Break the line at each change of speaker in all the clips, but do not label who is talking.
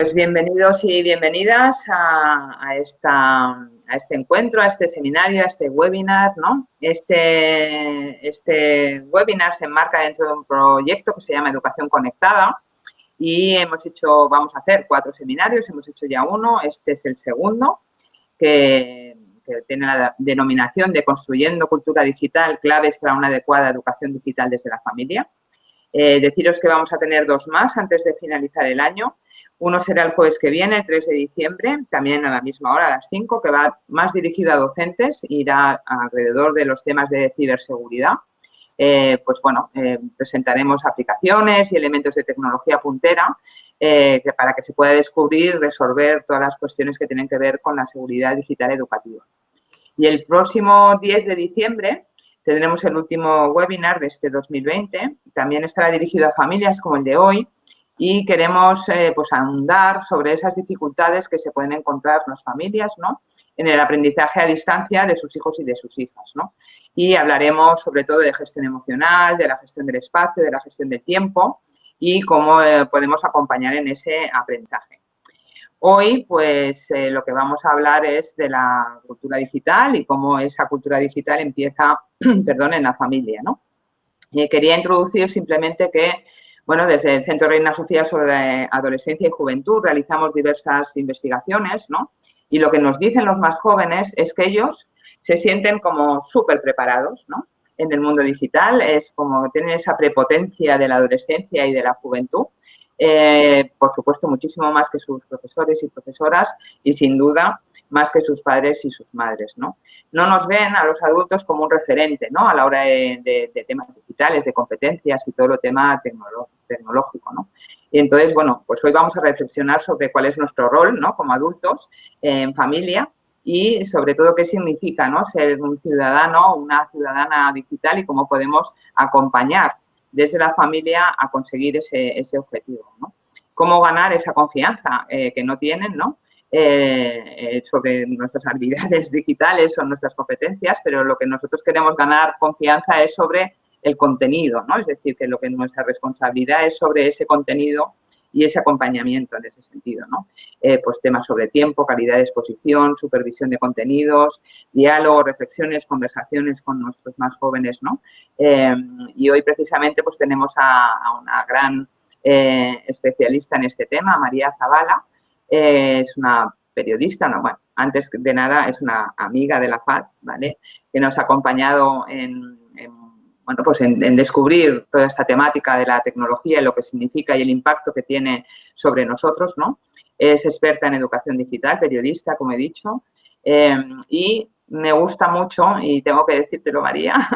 Pues bienvenidos y bienvenidas a este encuentro, a este seminario, a este webinar, ¿no? Este webinar se enmarca dentro de un proyecto que se llama Educación Conectada y vamos a hacer 4 seminarios, hemos hecho ya uno, este es el segundo, que tiene la denominación de Construyendo Cultura Digital, claves para una adecuada educación digital desde la familia. Deciros que vamos a tener 2 más antes de finalizar el año. Uno será el jueves que viene, el 3 de diciembre, también a la misma hora, a las 5, que va más dirigido a docentes, irá alrededor de los temas de ciberseguridad. Presentaremos aplicaciones y elementos de tecnología puntera para que se pueda descubrir y resolver todas las cuestiones que tienen que ver con la seguridad digital educativa. Y el próximo 10 de diciembre tendremos el último webinar de este 2020. También estará dirigido a familias como el de hoy y queremos ahondar sobre esas dificultades que se pueden encontrar las familias, ¿no?, en el aprendizaje a distancia de sus hijos y de sus hijas, ¿no? Y hablaremos sobre todo de gestión emocional, de la gestión del espacio, de la gestión del tiempo y cómo podemos acompañar en ese aprendizaje. Hoy, lo que vamos a hablar es de la cultura digital y cómo esa cultura digital empieza, en la familia, ¿no? Quería introducir simplemente que, desde el Centro Reina Sofía sobre Adolescencia y Juventud realizamos diversas investigaciones, ¿no? Y lo que nos dicen los más jóvenes es que ellos se sienten como súper preparados, ¿no?, en el mundo digital, es como tienen esa prepotencia de la adolescencia y de la juventud. Por supuesto, muchísimo más que sus profesores y profesoras y, sin duda, más que sus padres y sus madres, ¿no? No nos ven a los adultos como un referente, ¿no?, a la hora de temas digitales, de competencias y todo el tema tecnológico, ¿no? Y entonces, pues hoy vamos a reflexionar sobre cuál es nuestro rol, ¿no?, como adultos en familia y, sobre todo, qué significa, ¿no?, ser un ciudadano o una ciudadana digital y cómo podemos acompañar desde la familia a conseguir ese objetivo, ¿no? Cómo ganar esa confianza que no tienen, ¿no?, sobre nuestras habilidades digitales o nuestras competencias, pero lo que nosotros queremos ganar confianza es sobre el contenido, ¿no? Es decir, que lo que nuestra responsabilidad es sobre ese contenido y ese acompañamiento en ese sentido, ¿no? Temas sobre tiempo, calidad de exposición, supervisión de contenidos, diálogo, reflexiones, conversaciones con nuestros más jóvenes, ¿no? Y hoy precisamente tenemos a una gran especialista en este tema, María Zavala. Es una periodista, antes de nada es una amiga de la FAD, ¿vale?, que nos ha acompañado en descubrir toda esta temática de la tecnología y lo que significa y el impacto que tiene sobre nosotros, ¿no? Es experta en educación digital, periodista, como he dicho, y me gusta mucho, y tengo que decírtelo, María,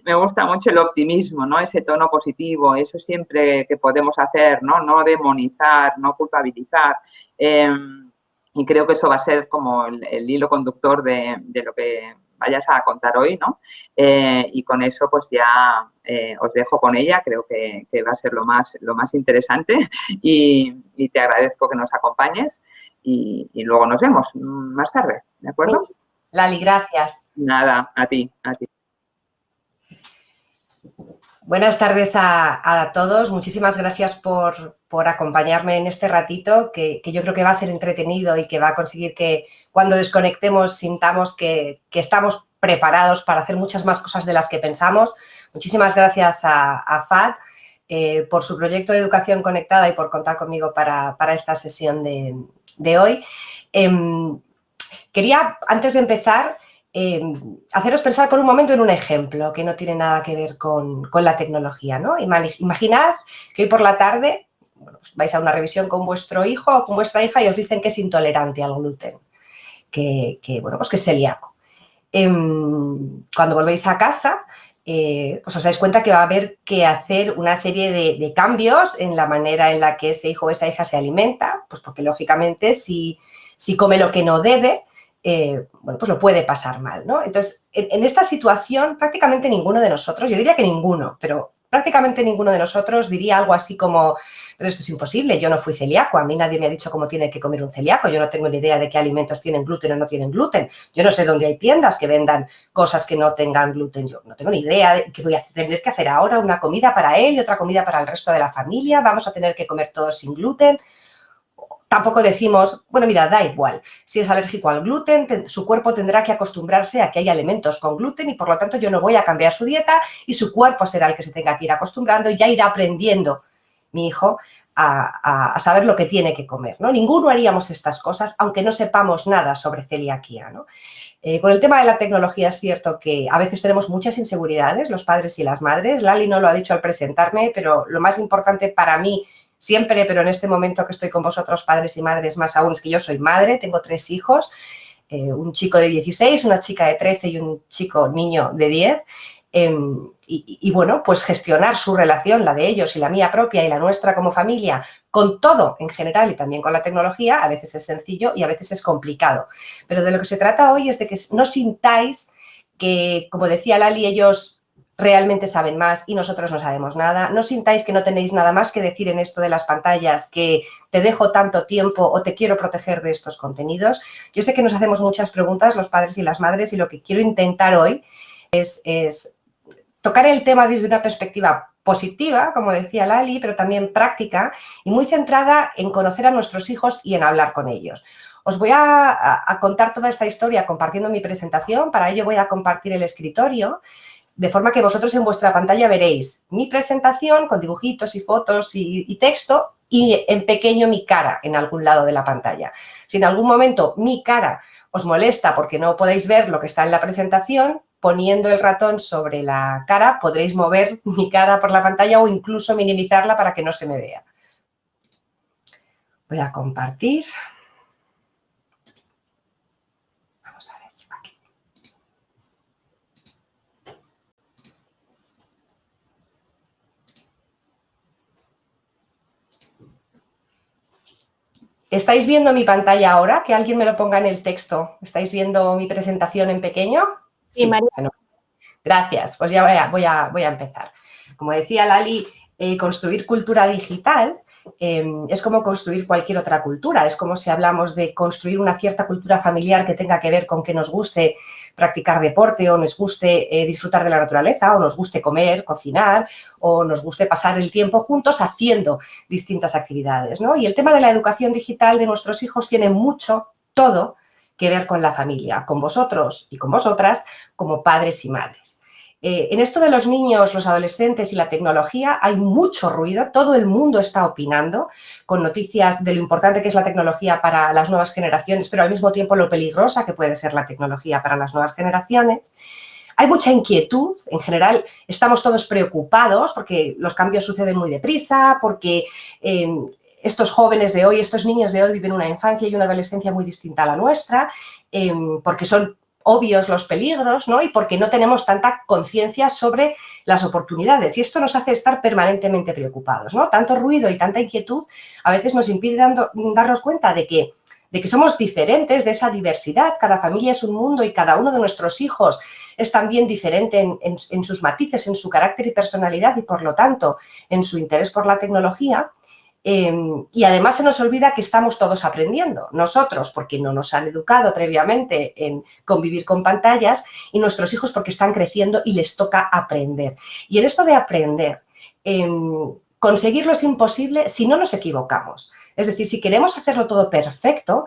me gusta mucho el optimismo, ¿no?, ese tono positivo, eso siempre que podemos hacer, ¿no?, no demonizar, no culpabilizar, y creo que eso va a ser como el hilo conductor de lo que vayas a contar hoy, ¿no? Y con eso ya os dejo con ella, creo que va a ser lo más interesante y te agradezco que nos acompañes y luego nos vemos más tarde, ¿de acuerdo?
Lali, gracias.
Nada, a ti.
Buenas tardes a todos. Muchísimas gracias por acompañarme en este ratito que yo creo que va a ser entretenido y que va a conseguir que cuando desconectemos sintamos que estamos preparados para hacer muchas más cosas de las que pensamos. Muchísimas gracias a FAD por su proyecto de educación conectada y por contar conmigo para esta sesión de hoy. Quería, antes de empezar, haceros pensar por un momento en un ejemplo que no tiene nada que ver con la tecnología, ¿no? Imaginad que hoy por la tarde vais a una revisión con vuestro hijo o con vuestra hija y os dicen que es intolerante al gluten, que es celíaco. Cuando volvéis a casa, os dais cuenta que va a haber que hacer una serie de cambios en la manera en la que ese hijo o esa hija se alimenta, pues porque lógicamente si come lo que no debe, lo puede pasar mal, ¿no? Entonces, en esta situación prácticamente ninguno de nosotros, yo diría que ninguno, pero prácticamente ninguno de nosotros diría algo así como, pero esto es imposible, yo no fui celíaco, a mí nadie me ha dicho cómo tiene que comer un celíaco, yo no tengo ni idea de qué alimentos tienen gluten o no tienen gluten, yo no sé dónde hay tiendas que vendan cosas que no tengan gluten, yo no tengo ni idea de qué voy a tener que hacer ahora, una comida para él y otra comida para el resto de la familia, vamos a tener que comer todos sin gluten. tampoco decimos, bueno, mira, da igual, si es alérgico al gluten, su cuerpo tendrá que acostumbrarse a que haya alimentos con gluten y por lo tanto yo no voy a cambiar su dieta y su cuerpo será el que se tenga que ir acostumbrando y ya irá aprendiendo mi hijo a saber lo que tiene que comer, ¿no? Ninguno haríamos estas cosas aunque no sepamos nada sobre celiaquía, ¿no? Con el tema de la tecnología es cierto que a veces tenemos muchas inseguridades, los padres y las madres. Lali no lo ha dicho al presentarme, pero lo más importante para mí siempre, pero en este momento que estoy con vosotros, padres y madres, más aún, es que yo soy madre, tengo 3 hijos, un chico de 16, una chica de 13 y un niño de 10. Y bueno, pues gestionar su relación, la de ellos y la mía propia y la nuestra como familia, con todo en general y también con la tecnología, a veces es sencillo y a veces es complicado. Pero de lo que se trata hoy es de que no sintáis que, como decía Lali, ellos realmente saben más y nosotros no sabemos nada. No sintáis que no tenéis nada más que decir en esto de las pantallas, que te dejo tanto tiempo o te quiero proteger de estos contenidos. Yo sé que nos hacemos muchas preguntas los padres y las madres y lo que quiero intentar hoy es tocar el tema desde una perspectiva positiva, como decía Lali, pero también práctica y muy centrada en conocer a nuestros hijos y en hablar con ellos. Os voy a contar toda esta historia compartiendo mi presentación, para ello voy a compartir el escritorio, de forma que vosotros en vuestra pantalla veréis mi presentación con dibujitos y fotos y texto y en pequeño mi cara en algún lado de la pantalla. Si en algún momento mi cara os molesta porque no podéis ver lo que está en la presentación, poniendo el ratón sobre la cara podréis mover mi cara por la pantalla o incluso minimizarla para que no se me vea. Voy a compartir. Vamos a ver aquí. ¿Estáis viendo mi pantalla ahora? Que alguien me lo ponga en el texto. ¿Estáis viendo mi presentación en pequeño?
Sí, María.
Bueno, gracias, pues ya voy a empezar. Como decía Lali, construir cultura digital es como construir cualquier otra cultura. Es como si hablamos de construir una cierta cultura familiar que tenga que ver con que nos guste practicar deporte o nos guste disfrutar de la naturaleza o nos guste comer, cocinar o nos guste pasar el tiempo juntos haciendo distintas actividades, ¿no? Y el tema de la educación digital de nuestros hijos tiene mucho, todo, que ver con la familia, con vosotros y con vosotras como padres y madres. En esto de los niños, los adolescentes y la tecnología hay mucho ruido, todo el mundo está opinando con noticias de lo importante que es la tecnología para las nuevas generaciones, pero al mismo tiempo lo peligrosa que puede ser la tecnología para las nuevas generaciones. Hay mucha inquietud, en general estamos todos preocupados porque los cambios suceden muy deprisa, porque estos jóvenes de hoy, estos niños de hoy viven una infancia y una adolescencia muy distinta a la nuestra, porque son obvios los peligros, ¿no? Y porque no tenemos tanta conciencia sobre las oportunidades. Y esto nos hace estar permanentemente preocupados, ¿no? Tanto ruido y tanta inquietud a veces nos impide darnos cuenta de que somos diferentes, de esa diversidad. Cada familia es un mundo y cada uno de nuestros hijos es también diferente en sus matices, en su carácter y personalidad y, por lo tanto, en su interés por la tecnología. Y además se nos olvida que estamos todos aprendiendo, nosotros porque no nos han educado previamente en convivir con pantallas y nuestros hijos porque están creciendo y les toca aprender. Y en esto de aprender, conseguirlo es imposible si no nos equivocamos. Es decir, si queremos hacerlo todo perfecto,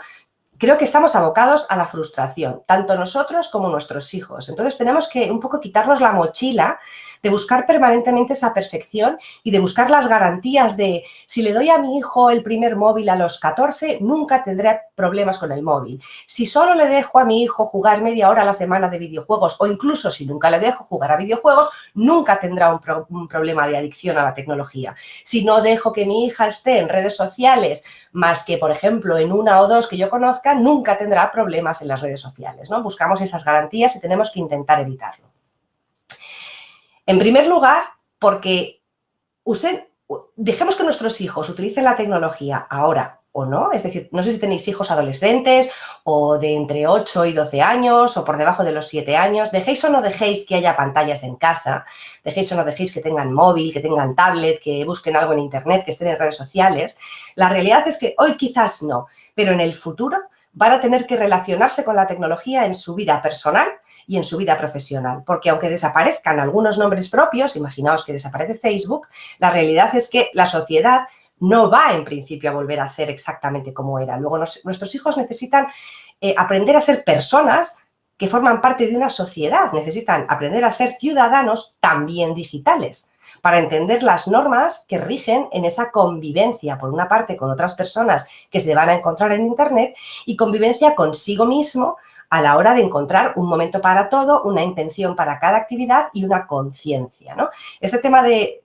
creo que estamos abocados a la frustración, tanto nosotros como nuestros hijos. Entonces tenemos que un poco quitarnos la mochila de buscar permanentemente esa perfección y de buscar las garantías de si le doy a mi hijo el primer móvil a los 14, nunca tendré problemas con el móvil. Si solo le dejo a mi hijo jugar media hora a la semana de videojuegos o incluso si nunca le dejo jugar a videojuegos, nunca tendrá un problema de adicción a la tecnología. Si no dejo que mi hija esté en redes sociales más que, por ejemplo, en una o dos que yo conozca, nunca tendrá problemas en las redes sociales, ¿no? Buscamos esas garantías y tenemos que intentar evitarlo. En primer lugar, porque dejemos que nuestros hijos utilicen la tecnología ahora o no, es decir, no sé si tenéis hijos adolescentes o de entre 8 y 12 años o por debajo de los 7 años, dejéis o no dejéis que haya pantallas en casa, dejéis o no dejéis que tengan móvil, que tengan tablet, que busquen algo en internet, que estén en redes sociales, la realidad es que hoy quizás no, pero en el futuro van a tener que relacionarse con la tecnología en su vida personal y en su vida profesional, porque aunque desaparezcan algunos nombres propios, imaginaos que desaparece Facebook, la realidad es que la sociedad no va en principio a volver a ser exactamente como era. Luego nuestros hijos necesitan aprender a ser personas que forman parte de una sociedad, necesitan aprender a ser ciudadanos también digitales, para entender las normas que rigen en esa convivencia, por una parte, con otras personas que se van a encontrar en Internet y convivencia consigo mismo a la hora de encontrar un momento para todo, una intención para cada actividad y una conciencia, ¿no? Este tema de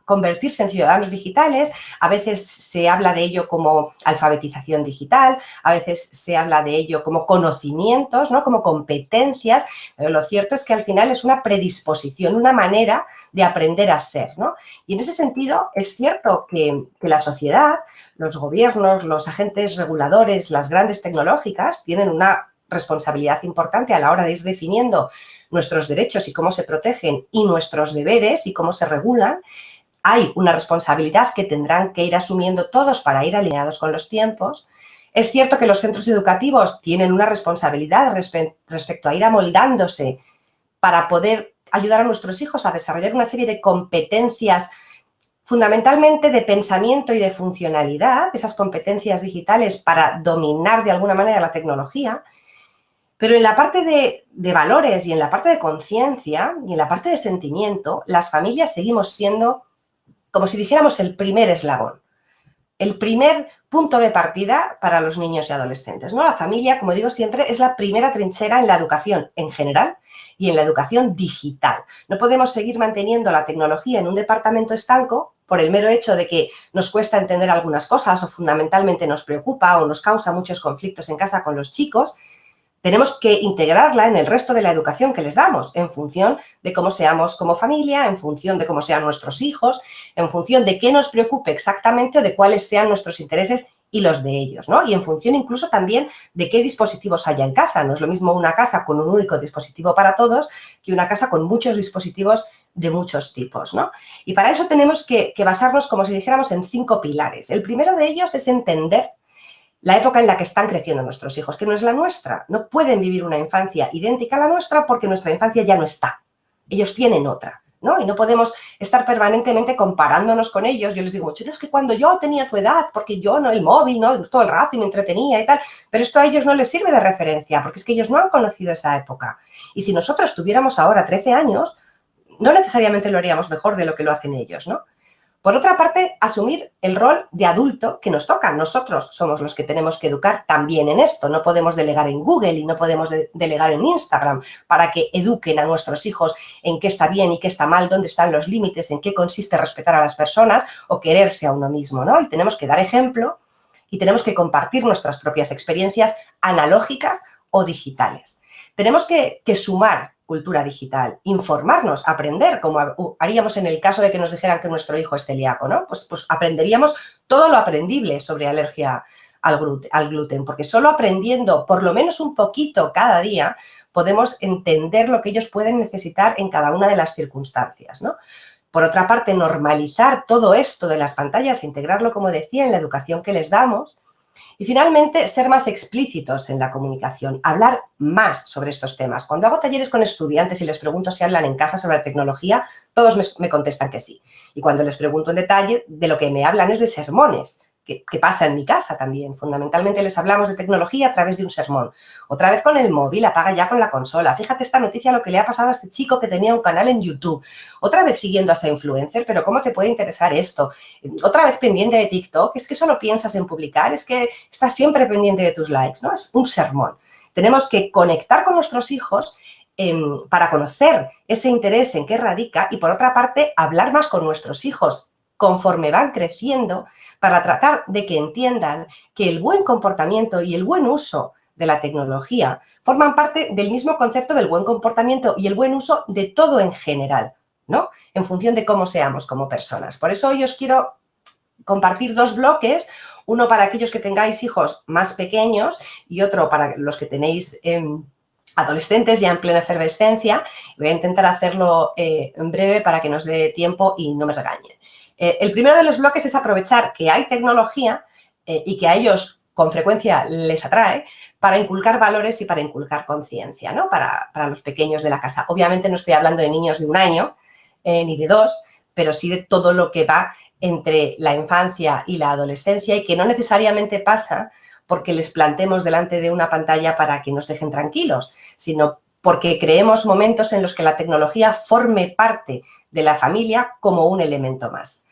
convertirse en ciudadanos digitales, a veces se habla de ello como alfabetización digital, a veces se habla de ello como conocimientos, ¿no? Como competencias, pero lo cierto es que al final es una predisposición, una manera de aprender a ser, ¿no? Y en ese sentido es cierto que la sociedad, los gobiernos, los agentes reguladores, las grandes tecnológicas tienen una responsabilidad importante a la hora de ir definiendo nuestros derechos y cómo se protegen y nuestros deberes y cómo se regulan. Hay una responsabilidad que tendrán que ir asumiendo todos para ir alineados con los tiempos. Es cierto que los centros educativos tienen una responsabilidad respecto a ir amoldándose para poder ayudar a nuestros hijos a desarrollar una serie de competencias fundamentalmente de pensamiento y de funcionalidad, esas competencias digitales para dominar de alguna manera la tecnología. Pero en la parte de valores y en la parte de conciencia y en la parte de sentimiento, las familias seguimos siendo, como si dijéramos, el primer eslabón, el primer punto de partida para los niños y adolescentes, ¿no? La familia, como digo siempre, es la primera trinchera en la educación en general y en la educación digital. No podemos seguir manteniendo la tecnología en un departamento estanco por el mero hecho de que nos cuesta entender algunas cosas o fundamentalmente nos preocupa o nos causa muchos conflictos en casa con los chicos. Tenemos que integrarla en el resto de la educación que les damos, en función de cómo seamos como familia, en función de cómo sean nuestros hijos, en función de qué nos preocupe exactamente o de cuáles sean nuestros intereses y los de ellos, ¿no? Y en función incluso también de qué dispositivos haya en casa. No es lo mismo una casa con un único dispositivo para todos que una casa con muchos dispositivos de muchos tipos, ¿no? Y para eso tenemos que basarnos, como si dijéramos, en 5 pilares. El primero de ellos es entender la época en la que están creciendo nuestros hijos, que no es la nuestra. No pueden vivir una infancia idéntica a la nuestra porque nuestra infancia ya no está. Ellos tienen otra, ¿no? Y no podemos estar permanentemente comparándonos con ellos. Yo les digo mucho, no, es que cuando yo tenía tu edad, porque yo, no, el móvil, ¿no? Todo el rato y me entretenía y tal, pero esto a ellos no les sirve de referencia porque es que ellos no han conocido esa época. Y si nosotros tuviéramos ahora 13 años, no necesariamente lo haríamos mejor de lo que lo hacen ellos, ¿no? Por otra parte, asumir el rol de adulto que nos toca. Nosotros somos los que tenemos que educar también en esto. No podemos delegar en Google y no podemos delegar en Instagram para que eduquen a nuestros hijos en qué está bien y qué está mal, dónde están los límites, en qué consiste respetar a las personas o quererse a uno mismo, ¿no? Y tenemos que dar ejemplo y tenemos que compartir nuestras propias experiencias analógicas o digitales. Tenemos que sumar cultura digital, informarnos, aprender, como haríamos en el caso de que nos dijeran que nuestro hijo es celíaco, ¿no? Pues aprenderíamos todo lo aprendible sobre alergia al gluten, porque solo aprendiendo por lo menos un poquito cada día podemos entender lo que ellos pueden necesitar en cada una de las circunstancias, ¿no? Por otra parte, normalizar todo esto de las pantallas, integrarlo, como decía, en la educación que les damos. Y finalmente, ser más explícitos en la comunicación, hablar más sobre estos temas. Cuando hago talleres con estudiantes y les pregunto si hablan en casa sobre tecnología, todos me contestan que sí. Y cuando les pregunto en detalle, de lo que me hablan es de sermones, que pasa en mi casa también. Fundamentalmente les hablamos de tecnología a través de un sermón. Otra vez con el móvil, apaga ya con la consola. Fíjate esta noticia, lo que le ha pasado a este chico que tenía un canal en YouTube. Otra vez siguiendo a esa influencer, pero ¿cómo te puede interesar esto? Otra vez pendiente de TikTok, es que solo piensas en publicar, es que estás siempre pendiente de tus likes, ¿no? Es un sermón. Tenemos que conectar con nuestros hijos para conocer ese interés en qué radica y, por otra parte, hablar más con nuestros hijos conforme van creciendo para tratar de que entiendan que el buen comportamiento y el buen uso de la tecnología forman parte del mismo concepto del buen comportamiento y el buen uso de todo en general, ¿no? En función de cómo seamos como personas. Por eso hoy os quiero compartir 2 bloques, uno para aquellos que tengáis hijos más pequeños y otro para los que tenéis adolescentes ya en plena efervescencia. Voy a intentar hacerlo en breve para que nos dé tiempo y no me regañen. El primero de los bloques es aprovechar que hay tecnología y que a ellos con frecuencia les atrae para inculcar valores y para inculcar conciencia, ¿no? Para los pequeños de la casa. Obviamente no estoy hablando de niños de 1 año ni de 2, pero sí de todo lo que va entre la infancia y la adolescencia y que no necesariamente pasa porque les plantemos delante de una pantalla para que nos dejen tranquilos, sino porque creemos momentos en los que la tecnología forme parte de la familia como un elemento más.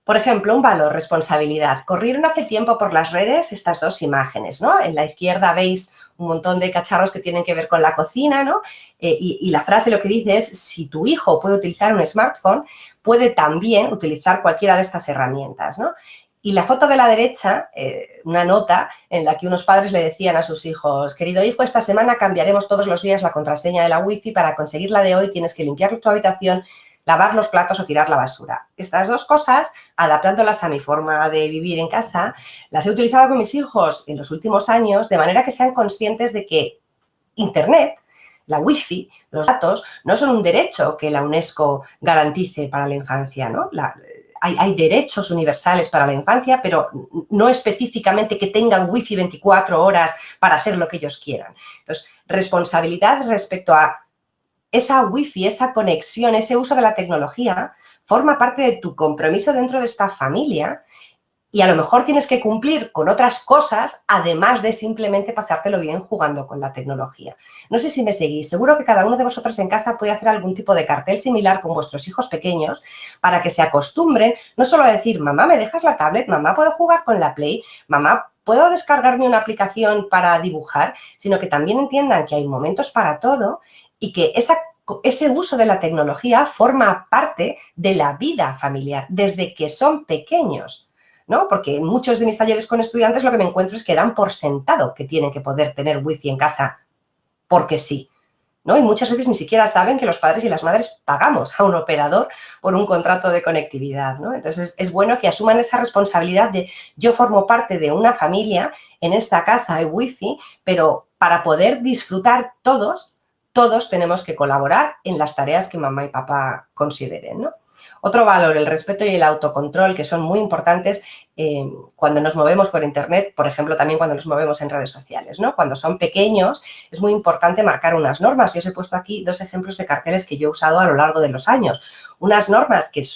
Por ejemplo, un valor, responsabilidad. Corrieron hace tiempo por las redes estas dos imágenes, ¿no? En la izquierda veis un montón de cacharros que tienen que ver con la cocina, ¿no? Y la frase lo que dice es, si tu hijo puede utilizar un smartphone, puede también utilizar cualquiera de estas herramientas, ¿no? Y la foto de la derecha, una nota en la que unos padres le decían a sus hijos, querido hijo, esta semana cambiaremos todos los días la contraseña de la Wi-Fi, para conseguir la de hoy tienes que limpiar tu habitación, lavar los platos o tirar la basura. Estas dos cosas, adaptándolas a mi forma de vivir en casa, las he utilizado con mis hijos en los últimos años, de manera que sean conscientes de que Internet, la Wi-Fi, los datos, no son un derecho que la UNESCO garantice para la infancia, ¿no? Hay derechos universales para la infancia, pero no específicamente que tengan Wi-Fi 24 horas para hacer lo que ellos quieran. Entonces, responsabilidad respecto a esa Wi-Fi, esa conexión, ese uso de la tecnología, forma parte de tu compromiso dentro de esta familia y a lo mejor tienes que cumplir con otras cosas, además de simplemente pasártelo bien jugando con la tecnología. No sé si me seguís, seguro que cada uno de vosotros en casa puede hacer algún tipo de cartel similar con vuestros hijos pequeños para que se acostumbren no solo a decir, mamá, ¿me dejas la tablet? Mamá, ¿puedo jugar con la Play? Mamá, ¿puedo descargarme una aplicación para dibujar? Sino que también entiendan que hay momentos para todo y que ese uso de la tecnología forma parte de la vida familiar desde que son pequeños, ¿no? Porque en muchos de mis talleres con estudiantes lo que me encuentro es que dan por sentado que tienen que poder tener Wi-Fi en casa porque sí, ¿no? Y muchas veces ni siquiera saben que los padres y las madres pagamos a un operador por un contrato de conectividad, ¿no? Entonces, es bueno que asuman esa responsabilidad de yo formo parte de una familia, en esta casa hay Wi-Fi, pero para poder disfrutar todos tenemos que colaborar en las tareas que mamá y papá consideren, ¿no? Otro valor, el respeto y el autocontrol, que son muy importantes cuando nos movemos por Internet, por ejemplo, también cuando nos movemos en redes sociales, ¿no? Cuando son pequeños es muy importante marcar unas normas. Yo os he puesto aquí dos ejemplos de carteles que yo he usado a lo largo de los años. Unas normas que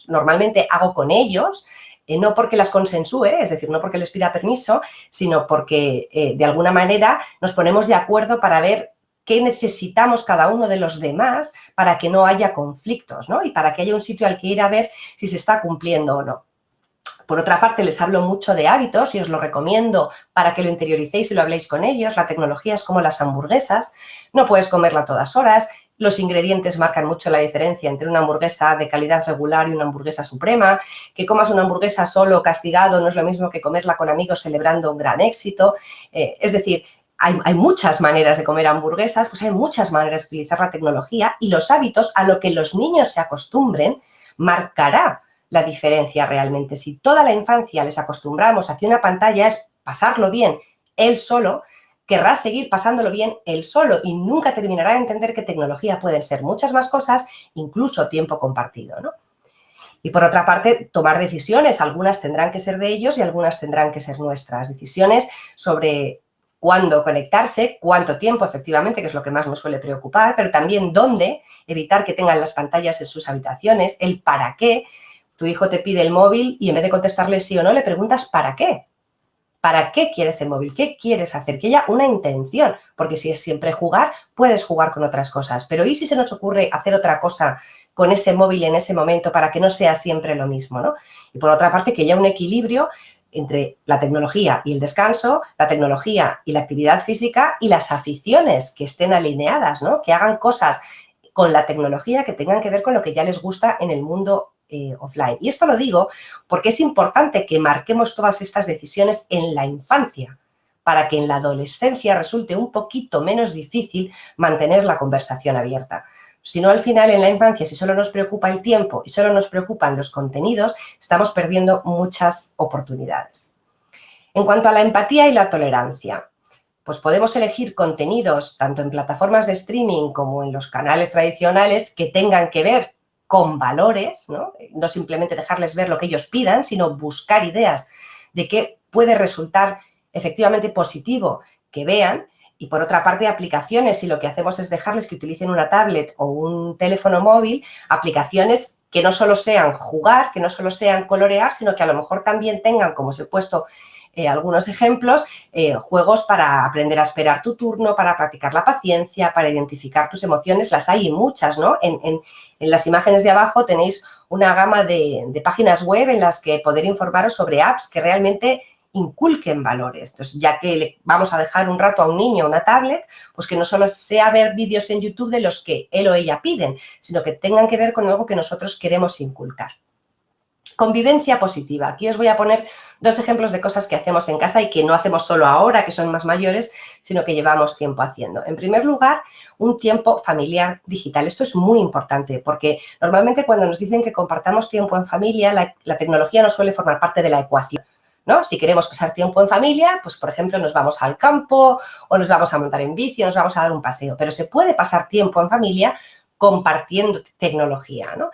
normalmente hago con ellos, no porque las consensúe, es decir, no porque les pida permiso, sino porque de alguna manera nos ponemos de acuerdo para ver qué necesitamos cada uno de los demás para que no haya conflictos, ¿no? Y para que haya un sitio al que ir a ver si se está cumpliendo o no. Por otra parte, les hablo mucho de hábitos y os lo recomiendo para que lo interioricéis y lo habléis con ellos. La tecnología es como las hamburguesas, no puedes comerla a todas horas. Los ingredientes marcan mucho la diferencia entre una hamburguesa de calidad regular y una hamburguesa suprema. Que comas una hamburguesa solo castigado no es lo mismo que comerla con amigos celebrando un gran éxito. Es decir, hay muchas maneras de comer hamburguesas, pues hay muchas maneras de utilizar la tecnología y los hábitos a lo que los niños se acostumbren marcará la diferencia realmente. Si toda la infancia les acostumbramos a que una pantalla es pasarlo bien él solo, querrá seguir pasándolo bien él solo y nunca terminará de entender que tecnología pueden ser muchas más cosas, incluso tiempo compartido, ¿no? Y por otra parte, tomar decisiones, algunas tendrán que ser de ellos y algunas tendrán que ser nuestras. Decisiones sobre cuándo conectarse, cuánto tiempo, efectivamente, que es lo que más nos suele preocupar, pero también dónde, evitar que tengan las pantallas en sus habitaciones, el para qué. Tu hijo te pide el móvil y en vez de contestarle sí o no, le preguntas ¿para qué? ¿Para qué quieres el móvil? ¿Qué quieres hacer? Que haya una intención, porque si es siempre jugar, puedes jugar con otras cosas. Pero ¿y si se nos ocurre hacer otra cosa con ese móvil en ese momento para que no sea siempre lo mismo, ¿no? Y por otra parte, que haya un equilibrio entre la tecnología y el descanso, la tecnología y la actividad física y las aficiones que estén alineadas, ¿no? Que hagan cosas con la tecnología que tengan que ver con lo que ya les gusta en el mundo offline. Y esto lo digo porque es importante que marquemos todas estas decisiones en la infancia para que en la adolescencia resulte un poquito menos difícil mantener la conversación abierta. Si no, al final, en la infancia, si solo nos preocupa el tiempo y solo nos preocupan los contenidos, estamos perdiendo muchas oportunidades. En cuanto a la empatía y la tolerancia, pues podemos elegir contenidos tanto en plataformas de streaming como en los canales tradicionales que tengan que ver con valores, ¿no? No simplemente dejarles ver lo que ellos pidan, sino buscar ideas de qué puede resultar efectivamente positivo que vean Y por otra parte, aplicaciones, si lo que hacemos es dejarles que utilicen una tablet o un teléfono móvil, aplicaciones que no solo sean jugar, que no solo sean colorear, sino que a lo mejor también tengan, como os he puesto algunos ejemplos, juegos para aprender a esperar tu turno, para practicar la paciencia, para identificar tus emociones. Las hay muchas, ¿no? En las imágenes de abajo tenéis una gama de páginas web en las que poder informaros sobre apps que realmente inculquen valores. Entonces, ya que le vamos a dejar un rato a un niño una tablet, pues que no solo sea ver vídeos en YouTube de los que él o ella piden, sino que tengan que ver con algo que nosotros queremos inculcar. Convivencia positiva. Aquí os voy a poner 2 ejemplos de cosas que hacemos en casa y que no hacemos solo ahora, que son más mayores, sino que llevamos tiempo haciendo. En primer lugar, un tiempo familiar digital. Esto es muy importante porque normalmente cuando nos dicen que compartamos tiempo en familia, la tecnología no suele formar parte de la ecuación, ¿no? Si queremos pasar tiempo en familia, pues, por ejemplo, nos vamos al campo o nos vamos a montar en bici o nos vamos a dar un paseo. Pero se puede pasar tiempo en familia compartiendo tecnología, ¿no?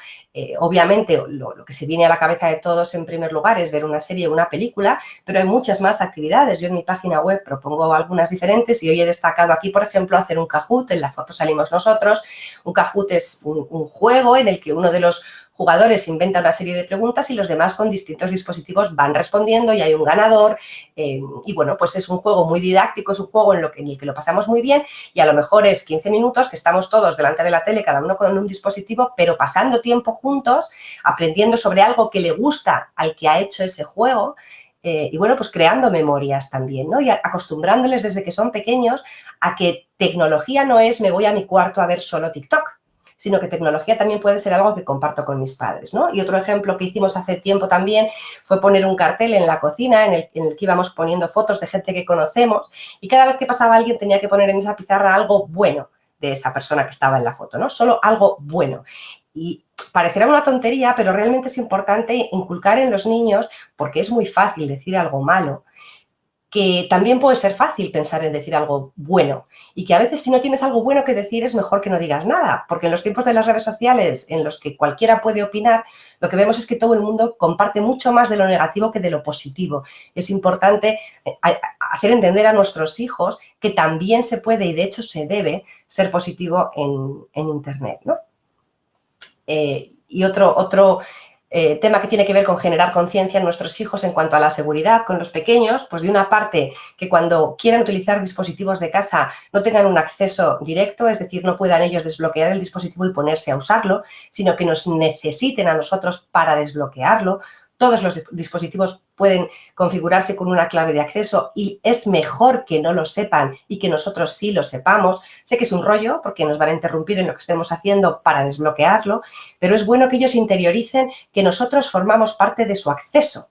Obviamente, lo que se viene a la cabeza de todos en primer lugar es ver una serie o una película, pero hay muchas más actividades. Yo en mi página web propongo algunas diferentes y hoy he destacado aquí, por ejemplo, hacer un Kahoot. En la foto salimos nosotros. Un Kahoot es un juego en el que uno de los jugadores inventa una serie de preguntas y los demás con distintos dispositivos van respondiendo y hay un ganador. Y bueno, pues es un juego muy didáctico, es un juego en el que lo pasamos muy bien y a lo mejor es 15 minutos que estamos todos delante de la tele, cada uno con un dispositivo, pero pasando tiempo juntos, aprendiendo sobre algo que le gusta al que ha hecho ese juego. Y bueno, pues creando memorias también, ¿no? Y acostumbrándoles desde que son pequeños a que tecnología no es me voy a mi cuarto a ver solo TikTok, sino que tecnología también puede ser algo que comparto con mis padres, ¿no? Y otro ejemplo que hicimos hace tiempo también fue poner un cartel en la cocina en el que íbamos poniendo fotos de gente que conocemos y cada vez que pasaba alguien tenía que poner en esa pizarra algo bueno de esa persona que estaba en la foto, ¿no? Solo algo bueno. Y parecerá una tontería, pero realmente es importante inculcar en los niños, porque es muy fácil decir algo malo, que también puede ser fácil pensar en decir algo bueno y que a veces si no tienes algo bueno que decir es mejor que no digas nada, porque en los tiempos de las redes sociales en los que cualquiera puede opinar, lo que vemos es que todo el mundo comparte mucho más de lo negativo que de lo positivo. Es importante hacer entender a nuestros hijos que también se puede y de hecho se debe ser positivo en Internet, ¿no? Y otro tema que tiene que ver con generar conciencia en nuestros hijos en cuanto a la seguridad con los pequeños, pues de una parte que cuando quieran utilizar dispositivos de casa no tengan un acceso directo, es decir, no puedan ellos desbloquear el dispositivo y ponerse a usarlo, sino que nos necesiten a nosotros para desbloquearlo. Todos los dispositivos pueden configurarse con una clave de acceso y es mejor que no lo sepan y que nosotros sí lo sepamos. Sé que es un rollo porque nos van a interrumpir en lo que estemos haciendo para desbloquearlo, pero es bueno que ellos interioricen que nosotros formamos parte de su acceso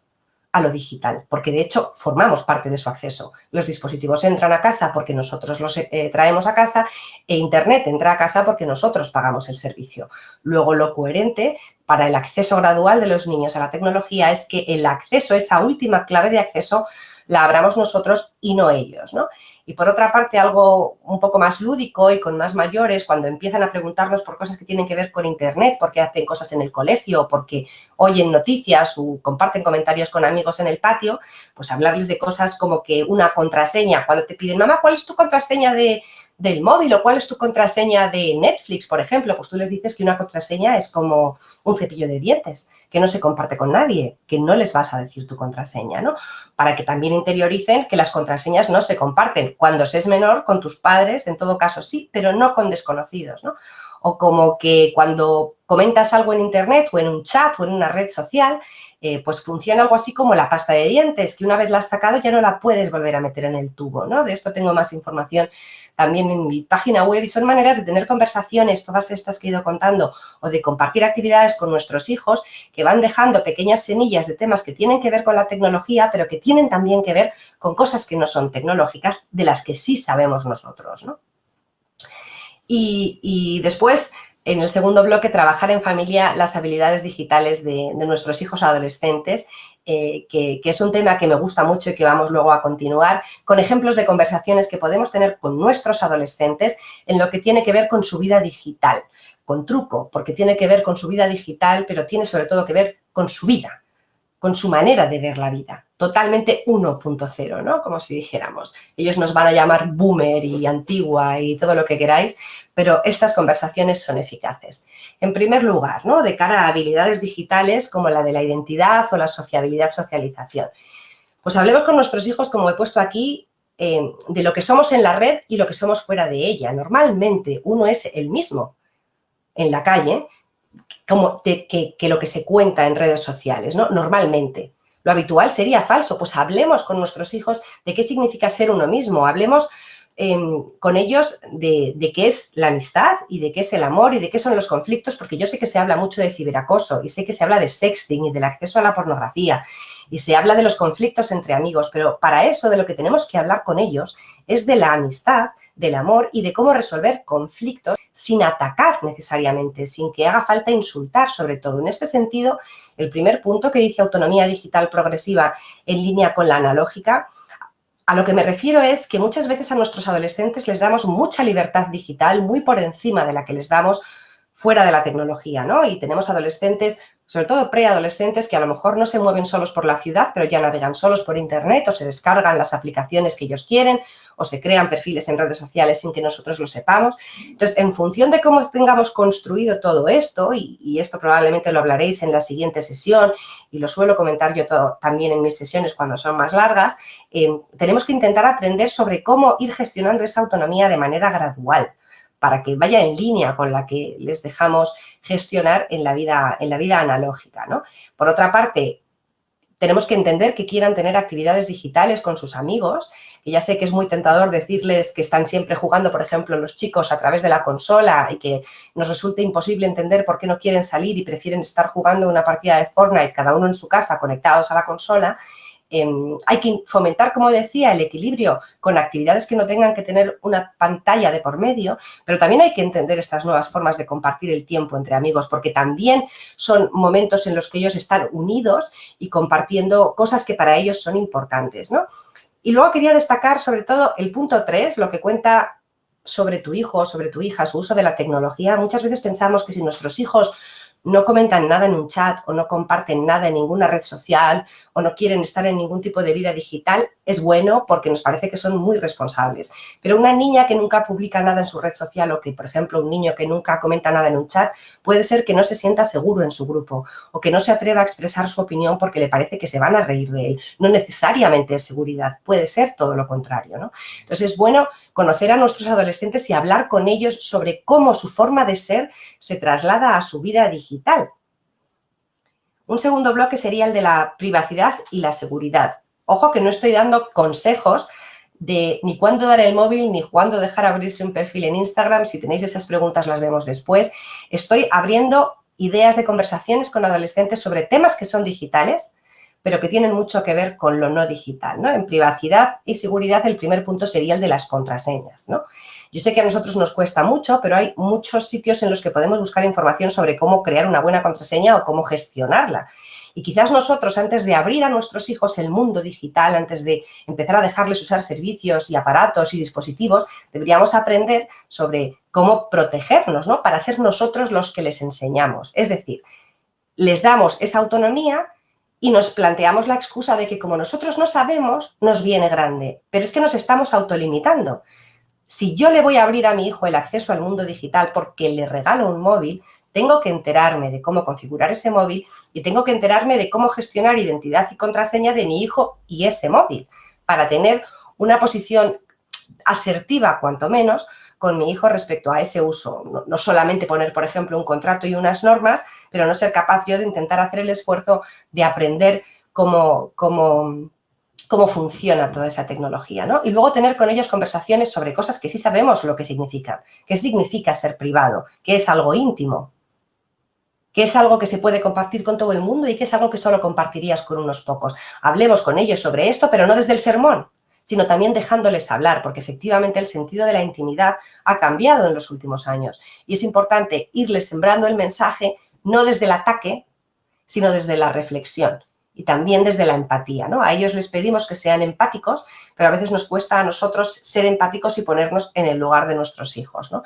a lo digital, porque de hecho formamos parte de su acceso. Los dispositivos entran a casa porque nosotros los traemos a casa e Internet entra a casa porque nosotros pagamos el servicio. Luego, lo coherente para el acceso gradual de los niños a la tecnología es que el acceso, esa última clave de acceso, la abramos nosotros y no ellos, ¿no? Y por otra parte, algo un poco más lúdico y con más mayores, cuando empiezan a preguntarnos por cosas que tienen que ver con Internet, porque hacen cosas en el colegio, porque oyen noticias o comparten comentarios con amigos en el patio, pues hablarles de cosas como que una contraseña, cuando te piden, mamá, ¿cuál es tu contraseña del móvil o cuál es tu contraseña de Netflix, por ejemplo? Pues tú les dices que una contraseña es como un cepillo de dientes, que no se comparte con nadie, que no les vas a decir tu contraseña, ¿no? Para que también interioricen que las contraseñas no se comparten. Cuando se es menor, con tus padres, en todo caso sí, pero no con desconocidos, ¿no? O como que cuando comentas algo en Internet o en un chat o en una red social, pues funciona algo así como la pasta de dientes, que una vez la has sacado ya no la puedes volver a meter en el tubo, ¿no? De esto tengo más información también en mi página web y son maneras de tener conversaciones, todas estas que he ido contando, o de compartir actividades con nuestros hijos que van dejando pequeñas semillas de temas que tienen que ver con la tecnología, pero que tienen también que ver con cosas que no son tecnológicas, de las que sí sabemos nosotros, ¿no? Y después, en el segundo bloque, trabajar en familia las habilidades digitales de nuestros hijos adolescentes, que es un tema que me gusta mucho y que vamos luego a continuar, con ejemplos de conversaciones que podemos tener con nuestros adolescentes en lo que tiene que ver con su vida digital, con truco, porque tiene que ver con su vida digital, pero tiene sobre todo que ver con su vida, con su manera de ver la vida. totalmente 1.0, ¿no? Como si dijéramos. Ellos nos van a llamar boomer y antigua y todo lo que queráis, pero estas conversaciones son eficaces. En primer lugar, ¿no? De cara a habilidades digitales como la de la identidad o la sociabilidad, socialización. Pues hablemos con nuestros hijos, como he puesto aquí, de lo que somos en la red y lo que somos fuera de ella. Normalmente uno es el mismo en la calle que lo que se cuenta en redes sociales, ¿no? Normalmente. Lo habitual sería falso. Pues hablemos con nuestros hijos de qué significa ser uno mismo. Hablemos con ellos de qué es la amistad y de qué es el amor y de qué son los conflictos, porque yo sé que se habla mucho de ciberacoso y sé que se habla de sexting y del acceso a la pornografía y se habla de los conflictos entre amigos, pero para eso de lo que tenemos que hablar con ellos es de la amistad, del amor y de cómo resolver conflictos sin atacar necesariamente, sin que haga falta insultar sobre todo. En este sentido, el primer punto que dice autonomía digital progresiva en línea con la analógica, a lo que me refiero es que muchas veces a nuestros adolescentes les damos mucha libertad digital muy por encima de la que les damos fuera de la tecnología, ¿no? Y tenemos adolescentes, sobre todo preadolescentes, que a lo mejor no se mueven solos por la ciudad, pero ya navegan solos por internet o se descargan las aplicaciones que ellos quieren o se crean perfiles en redes sociales sin que nosotros lo sepamos. Entonces, en función de cómo tengamos construido todo esto, y esto probablemente lo hablaréis en la siguiente sesión y lo suelo comentar yo también en mis sesiones cuando son más largas, tenemos que intentar aprender sobre cómo ir gestionando esa autonomía de manera gradual, para que vaya en línea con la que les dejamos gestionar en la vida analógica, ¿no? Por otra parte, tenemos que entender que quieran tener actividades digitales con sus amigos, que ya sé que es muy tentador decirles que están siempre jugando, por ejemplo, los chicos a través de la consola y que nos resulta imposible entender por qué no quieren salir y prefieren estar jugando una partida de Fortnite, cada uno en su casa, conectados a la consola. Hay que fomentar, como decía, el equilibrio con actividades que no tengan que tener una pantalla de por medio, pero también hay que entender estas nuevas formas de compartir el tiempo entre amigos, porque también son momentos en los que ellos están unidos y compartiendo cosas que para ellos son importantes, ¿no? Y luego quería destacar sobre todo el punto 3, lo que cuenta sobre tu hijo o sobre tu hija, su uso de la tecnología. Muchas veces pensamos que si nuestros hijos no comentan nada en un chat o no comparten nada en ninguna red social o no quieren estar en ningún tipo de vida digital, es bueno porque nos parece que son muy responsables. Pero una niña que nunca publica nada en su red social o que, por ejemplo, un niño que nunca comenta nada en un chat, puede ser que no se sienta seguro en su grupo o que no se atreva a expresar su opinión porque le parece que se van a reír de él. No necesariamente es seguridad, puede ser todo lo contrario, ¿no? Entonces es bueno conocer a nuestros adolescentes y hablar con ellos sobre cómo su forma de ser se traslada a su vida digital. Un segundo bloque sería el de la privacidad y la seguridad. Ojo que no estoy dando consejos de ni cuándo dar el móvil, ni cuándo dejar abrirse un perfil en Instagram. Si tenéis esas preguntas las vemos después. Estoy abriendo ideas de conversaciones con adolescentes sobre temas que son digitales, pero que tienen mucho que ver con lo no digital, ¿no? En privacidad y seguridad el primer punto sería el de las contraseñas, ¿no? Yo sé que a nosotros nos cuesta mucho, pero hay muchos sitios en los que podemos buscar información sobre cómo crear una buena contraseña o cómo gestionarla. Y quizás nosotros, antes de abrir a nuestros hijos el mundo digital, antes de empezar a dejarles usar servicios y aparatos y dispositivos, deberíamos aprender sobre cómo protegernos, ¿no? Para ser nosotros los que les enseñamos. Es decir, les damos esa autonomía y nos planteamos la excusa de que como nosotros no sabemos, nos viene grande. Pero es que nos estamos autolimitando. Si yo le voy a abrir a mi hijo el acceso al mundo digital porque le regalo un móvil, tengo que enterarme de cómo configurar ese móvil y tengo que enterarme de cómo gestionar identidad y contraseña de mi hijo y ese móvil para tener una posición asertiva, cuanto menos, con mi hijo respecto a ese uso. No solamente poner, por ejemplo, un contrato y unas normas, pero no ser capaz yo de intentar hacer el esfuerzo de aprender cómo funciona toda esa tecnología, ¿no? Y luego tener con ellos conversaciones sobre cosas que sí sabemos lo que significan. ¿Qué significa ser privado? ¿Qué es algo íntimo? ¿Qué es algo que se puede compartir con todo el mundo y qué es algo que solo compartirías con unos pocos? Hablemos con ellos sobre esto, pero no desde el sermón, sino también dejándoles hablar, porque efectivamente el sentido de la intimidad ha cambiado en los últimos años. Y es importante irles sembrando el mensaje no desde el ataque, sino desde la reflexión. Y también desde la empatía, ¿no? A ellos les pedimos que sean empáticos, pero a veces nos cuesta a nosotros ser empáticos y ponernos en el lugar de nuestros hijos, ¿no?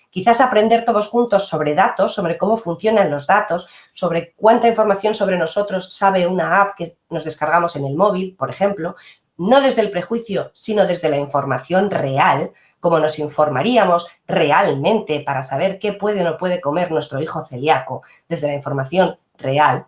Quizás aprender todos juntos sobre datos, sobre cómo funcionan los datos, sobre cuánta información sobre nosotros sabe una app que nos descargamos en el móvil, por ejemplo, no desde el prejuicio, sino desde la información real, como nos informaríamos realmente para saber qué puede o no puede comer nuestro hijo celíaco, desde la información real.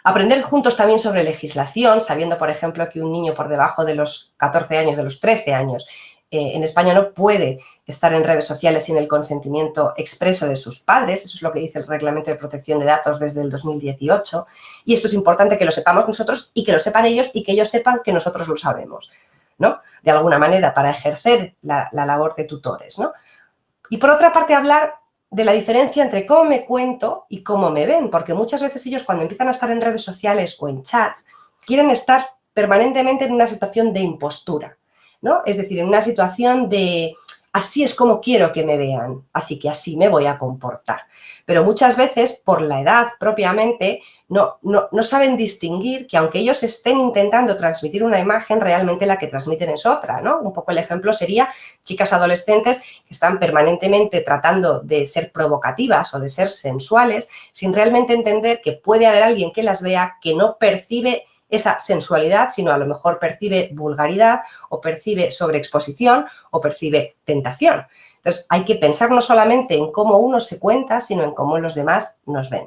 Aprender juntos también sobre legislación, sabiendo, por ejemplo, que un niño por debajo de los 14 años, de los 13 años, en España no puede estar en redes sociales sin el consentimiento expreso de sus padres. Eso es lo que dice el Reglamento de Protección de Datos desde el 2018. Y esto es importante que lo sepamos nosotros y que lo sepan ellos y que ellos sepan que nosotros lo sabemos, ¿no? De alguna manera, para ejercer la labor de tutores, ¿no? Y por otra parte, hablar de la diferencia entre cómo me cuento y cómo me ven, porque muchas veces ellos cuando empiezan a estar en redes sociales o en chats quieren estar permanentemente en una situación de impostura, ¿no? Es decir, en una situación de así es como quiero que me vean, así que así me voy a comportar. Pero muchas veces, por la edad propiamente, no saben distinguir que aunque ellos estén intentando transmitir una imagen, realmente la que transmiten es otra, ¿no? Un poco el ejemplo sería chicas adolescentes que están permanentemente tratando de ser provocativas o de ser sensuales, sin realmente entender que puede haber alguien que las vea que no percibe esa sensualidad, sino a lo mejor percibe vulgaridad o percibe sobreexposición o percibe tentación. Entonces, hay que pensar no solamente en cómo uno se cuenta, sino en cómo los demás nos ven.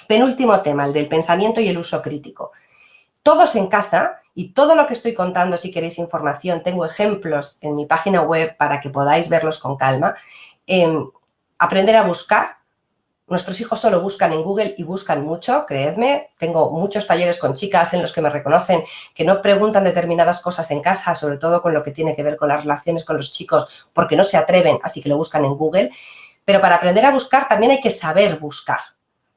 Penúltimo tema, el del pensamiento y el uso crítico. Todos en casa, y todo lo que estoy contando, si queréis información, tengo ejemplos en mi página web para que podáis verlos con calma. Aprender a buscar. Nuestros hijos solo buscan en Google y buscan mucho, creedme. Tengo muchos talleres con chicas en los que me reconocen que no preguntan determinadas cosas en casa, sobre todo con lo que tiene que ver con las relaciones con los chicos, porque no se atreven, así que lo buscan en Google. Pero para aprender a buscar también hay que saber buscar.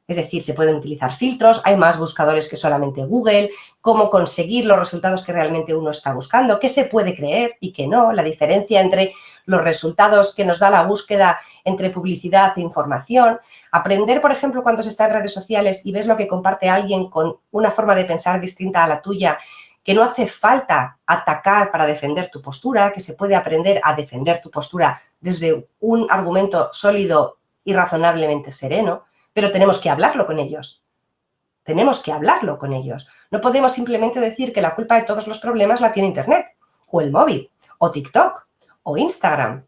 Es decir, se pueden utilizar filtros, hay más buscadores que solamente Google, cómo conseguir los resultados que realmente uno está buscando, qué se puede creer y qué no, la diferencia entre los resultados que nos da la búsqueda entre publicidad e información. Aprender, por ejemplo, cuando se está en redes sociales y ves lo que comparte alguien con una forma de pensar distinta a la tuya, que no hace falta atacar para defender tu postura, que se puede aprender a defender tu postura desde un argumento sólido y razonablemente sereno. Pero tenemos que hablarlo con ellos. Tenemos que hablarlo con ellos. No podemos simplemente decir que la culpa de todos los problemas la tiene Internet, o el móvil, o TikTok, o Instagram.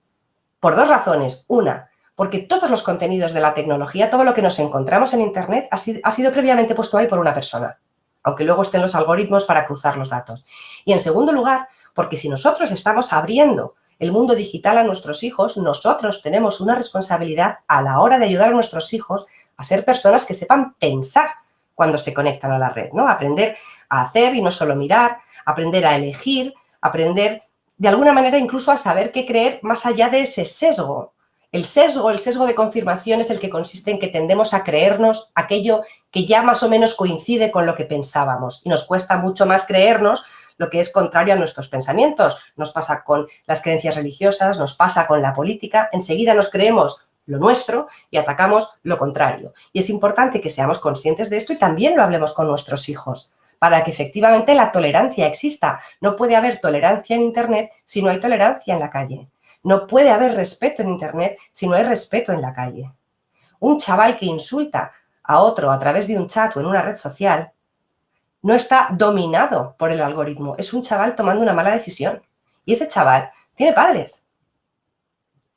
Por dos razones. Una, porque todos los contenidos de la tecnología, todo lo que nos encontramos en Internet ha sido previamente puesto ahí por una persona, aunque luego estén los algoritmos para cruzar los datos. Y en segundo lugar, porque si nosotros estamos abriendo el mundo digital a nuestros hijos, nosotros tenemos una responsabilidad a la hora de ayudar a nuestros hijos a ser personas que sepan pensar cuando se conectan a la red, ¿no? Aprender a hacer y no solo mirar, aprender a elegir, aprender de alguna manera incluso a saber qué creer más allá de ese sesgo. El sesgo de confirmación es el que consiste en que tendemos a creernos aquello que ya más o menos coincide con lo que pensábamos y nos cuesta mucho más creernos lo que es contrario a nuestros pensamientos. Nos pasa con las creencias religiosas, nos pasa con la política, enseguida nos creemos lo nuestro y atacamos lo contrario. Y es importante que seamos conscientes de esto y también lo hablemos con nuestros hijos para que efectivamente la tolerancia exista. No puede haber tolerancia en Internet si no hay tolerancia en la calle. No puede haber respeto en Internet si no hay respeto en la calle. Un chaval que insulta a otro a través de un chat o en una red social no está dominado por el algoritmo. Es un chaval tomando una mala decisión. Y ese chaval tiene padres.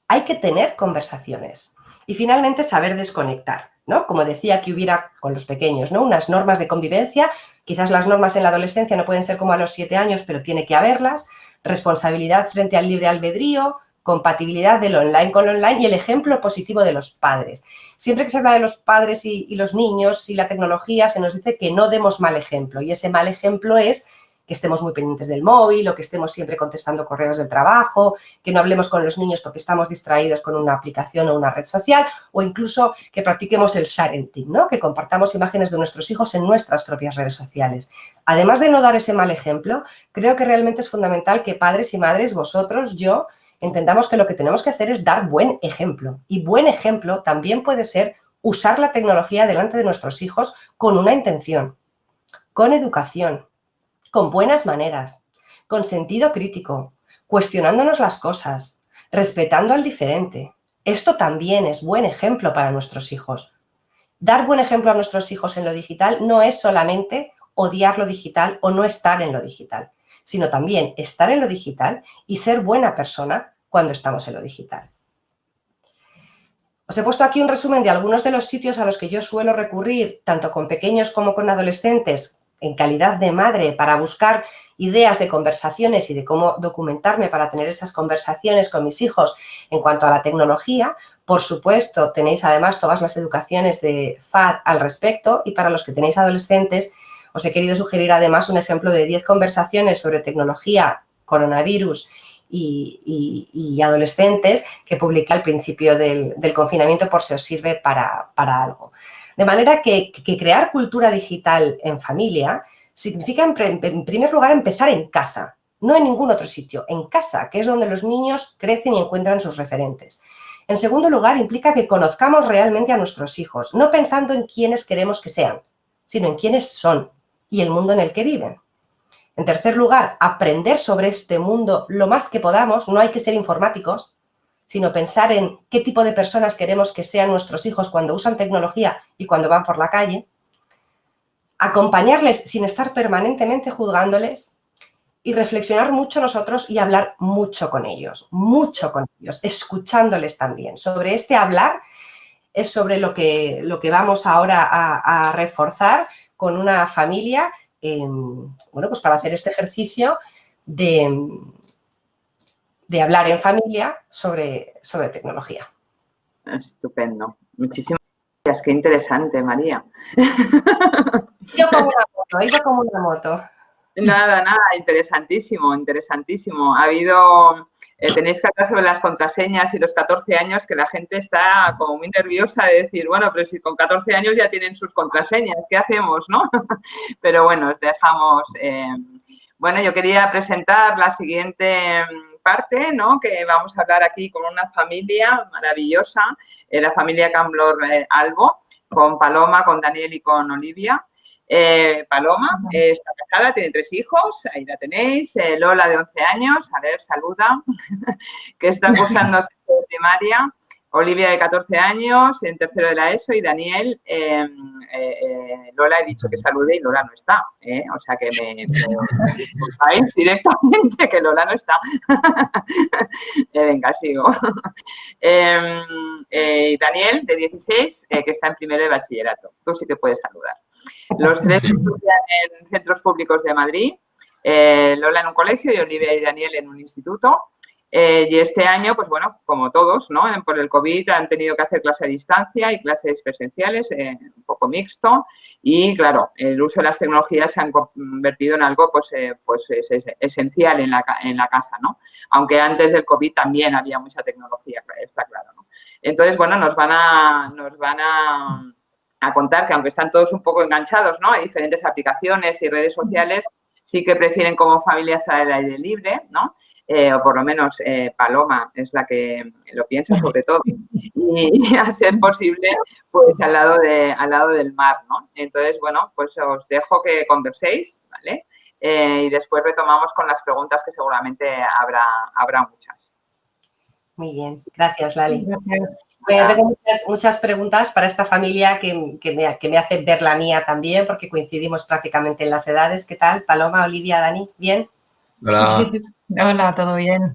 Hay que tener conversaciones. Y finalmente saber desconectar, ¿no? Como decía que hubiera con los pequeños, ¿no? Unas normas de convivencia. Quizás las normas en la adolescencia no pueden ser como a los 7 años, pero tiene que haberlas. Responsabilidad frente al libre albedrío, compatibilidad del online con lo online y el ejemplo positivo de los padres. Siempre que se habla de los padres y los niños y la tecnología, se nos dice que no demos mal ejemplo. Y ese mal ejemplo es que estemos muy pendientes del móvil o que estemos siempre contestando correos del trabajo, que no hablemos con los niños porque estamos distraídos con una aplicación o una red social o incluso que practiquemos el sharing, ¿no? Que compartamos imágenes de nuestros hijos en nuestras propias redes sociales. Además de no dar ese mal ejemplo, creo que realmente es fundamental que padres y madres, vosotros, yo, entendamos que lo que tenemos que hacer es dar buen ejemplo. Y buen ejemplo también puede ser usar la tecnología delante de nuestros hijos con una intención, con educación, con buenas maneras, con sentido crítico, cuestionándonos las cosas, respetando al diferente. Esto también es buen ejemplo para nuestros hijos. Dar buen ejemplo a nuestros hijos en lo digital no es solamente odiar lo digital o no estar en lo digital, sino también estar en lo digital y ser buena persona cuando estamos en lo digital. Os he puesto aquí un resumen de algunos de los sitios a los que yo suelo recurrir, tanto con pequeños como con adolescentes, en calidad de madre, para buscar ideas de conversaciones y de cómo documentarme para tener esas conversaciones con mis hijos en cuanto a la tecnología. Por supuesto, tenéis además todas las educaciones de FAD al respecto, y para los que tenéis adolescentes, os he querido sugerir además un ejemplo de 10 conversaciones sobre tecnología, coronavirus y adolescentes que publiqué al principio del confinamiento, por si os sirve para algo. De manera que crear cultura digital en familia significa, en primer lugar, empezar en casa, no en ningún otro sitio, en casa, que es donde los niños crecen y encuentran sus referentes. En segundo lugar, implica que conozcamos realmente a nuestros hijos, no pensando en quiénes queremos que sean, sino en quiénes son y el mundo en el que viven. En tercer lugar, aprender sobre este mundo lo más que podamos. No hay que ser informáticos, sino pensar en qué tipo de personas queremos que sean nuestros hijos cuando usan tecnología y cuando van por la calle. Acompañarles sin estar permanentemente juzgándoles y reflexionar mucho nosotros y hablar mucho con ellos, escuchándoles también. Sobre este hablar es sobre lo que vamos ahora a reforzar con una familia, bueno, pues para hacer este ejercicio de hablar en familia sobre tecnología.
Estupendo. Muchísimas gracias. Qué interesante, María.
Ha ido como una moto.
Nada, interesantísimo, interesantísimo. Ha habido, tenéis que hablar sobre las contraseñas y los 14 años, que la gente está como muy nerviosa de decir, bueno, pero si con 14 años ya tienen sus contraseñas, ¿qué hacemos, no? Pero bueno, os dejamos. Bueno, yo quería presentar la siguiente parte, ¿no? Que vamos a hablar aquí con una familia maravillosa, la familia Camblor Albo, con Paloma, con Daniel y con Olivia. Paloma está casada, tiene 3 hijos, ahí la tenéis. Lola, de 11 años, a ver, saluda, que está cursando primaria. Olivia, de 14 años, en tercero de la ESO, y Daniel, Lola, he dicho que salude y Lola no está, o sea que me disculpáis directamente que Lola no está. Venga, sigo. Daniel, de 16, que está en primero de bachillerato. Tú sí que puedes saludar. Los 3 estudian en centros públicos de Madrid, Lola en un colegio y Olivia y Daniel en un instituto. Y este año, pues bueno, como todos, ¿no? Por el COVID han tenido que hacer clases a distancia y clases presenciales, un poco mixto. Y claro, el uso de las tecnologías se han convertido en algo pues es esencial en la casa, ¿no? Aunque antes del COVID también había mucha tecnología, está claro, ¿no? Entonces, bueno, nos van a contar que aunque están todos un poco enganchados, ¿no? A diferentes aplicaciones y redes sociales, sí que prefieren como familia estar al aire libre, ¿no? O por lo menos Paloma es la que lo piensa sobre todo, y a ser posible, pues al lado del mar, ¿no? Entonces, bueno, pues os dejo que converséis, ¿vale? Y después retomamos con las preguntas, que seguramente habrá muchas.
Muy bien, gracias, Lali.
Gracias.
Bueno, tengo muchas preguntas para esta familia que me hace ver la mía también, porque coincidimos prácticamente en las edades. ¿Qué tal? Paloma, Olivia, Dani, ¿bien?
Hola.
Hola, ¿todo bien?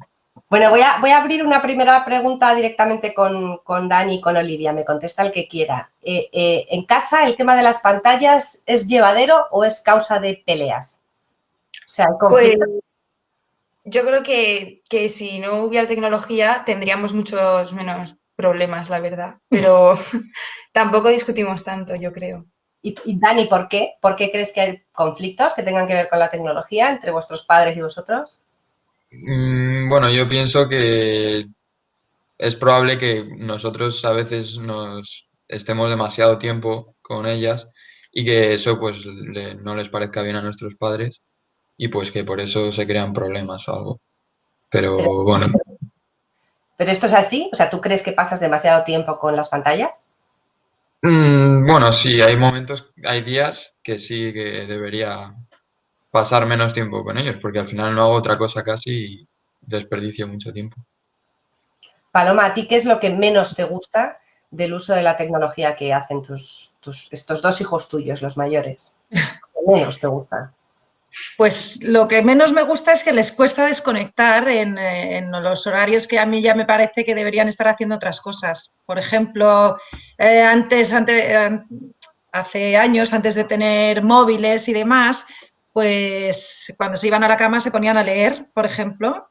Bueno, voy a abrir una primera pregunta directamente con Dani y con Olivia. Me contesta el que quiera. ¿En casa el tema de las pantallas es llevadero o es causa de peleas? O sea, ¿hay conflicto?
Pues yo creo que si no hubiera tecnología tendríamos muchos menos problemas, la verdad. Pero tampoco discutimos tanto, yo creo.
Y Dani, ¿por qué? ¿Por qué crees que hay conflictos que tengan que ver con la tecnología entre vuestros padres y vosotros?
Bueno, yo pienso que es probable que nosotros a veces nos estemos demasiado tiempo con ellas y que eso pues no les parezca bien a nuestros padres y pues que por eso se crean problemas o algo. Pero bueno,
¿Pero esto es así? O sea, ¿tú crees que pasas demasiado tiempo con las pantallas?
bueno, sí, hay momentos, hay días que sí que debería pasar menos tiempo con ellos porque al final no hago otra cosa casi y desperdicio mucho tiempo.
Paloma, ¿a ti qué es lo que menos te gusta del uso de la tecnología que hacen estos dos hijos tuyos, los mayores? ¿Qué menos te gusta?
Pues lo que menos me gusta es que les cuesta desconectar en los horarios que a mí ya me parece que deberían estar haciendo otras cosas. Por ejemplo, hace años, antes de tener móviles y demás, pues cuando se iban a la cama se ponían a leer, por ejemplo,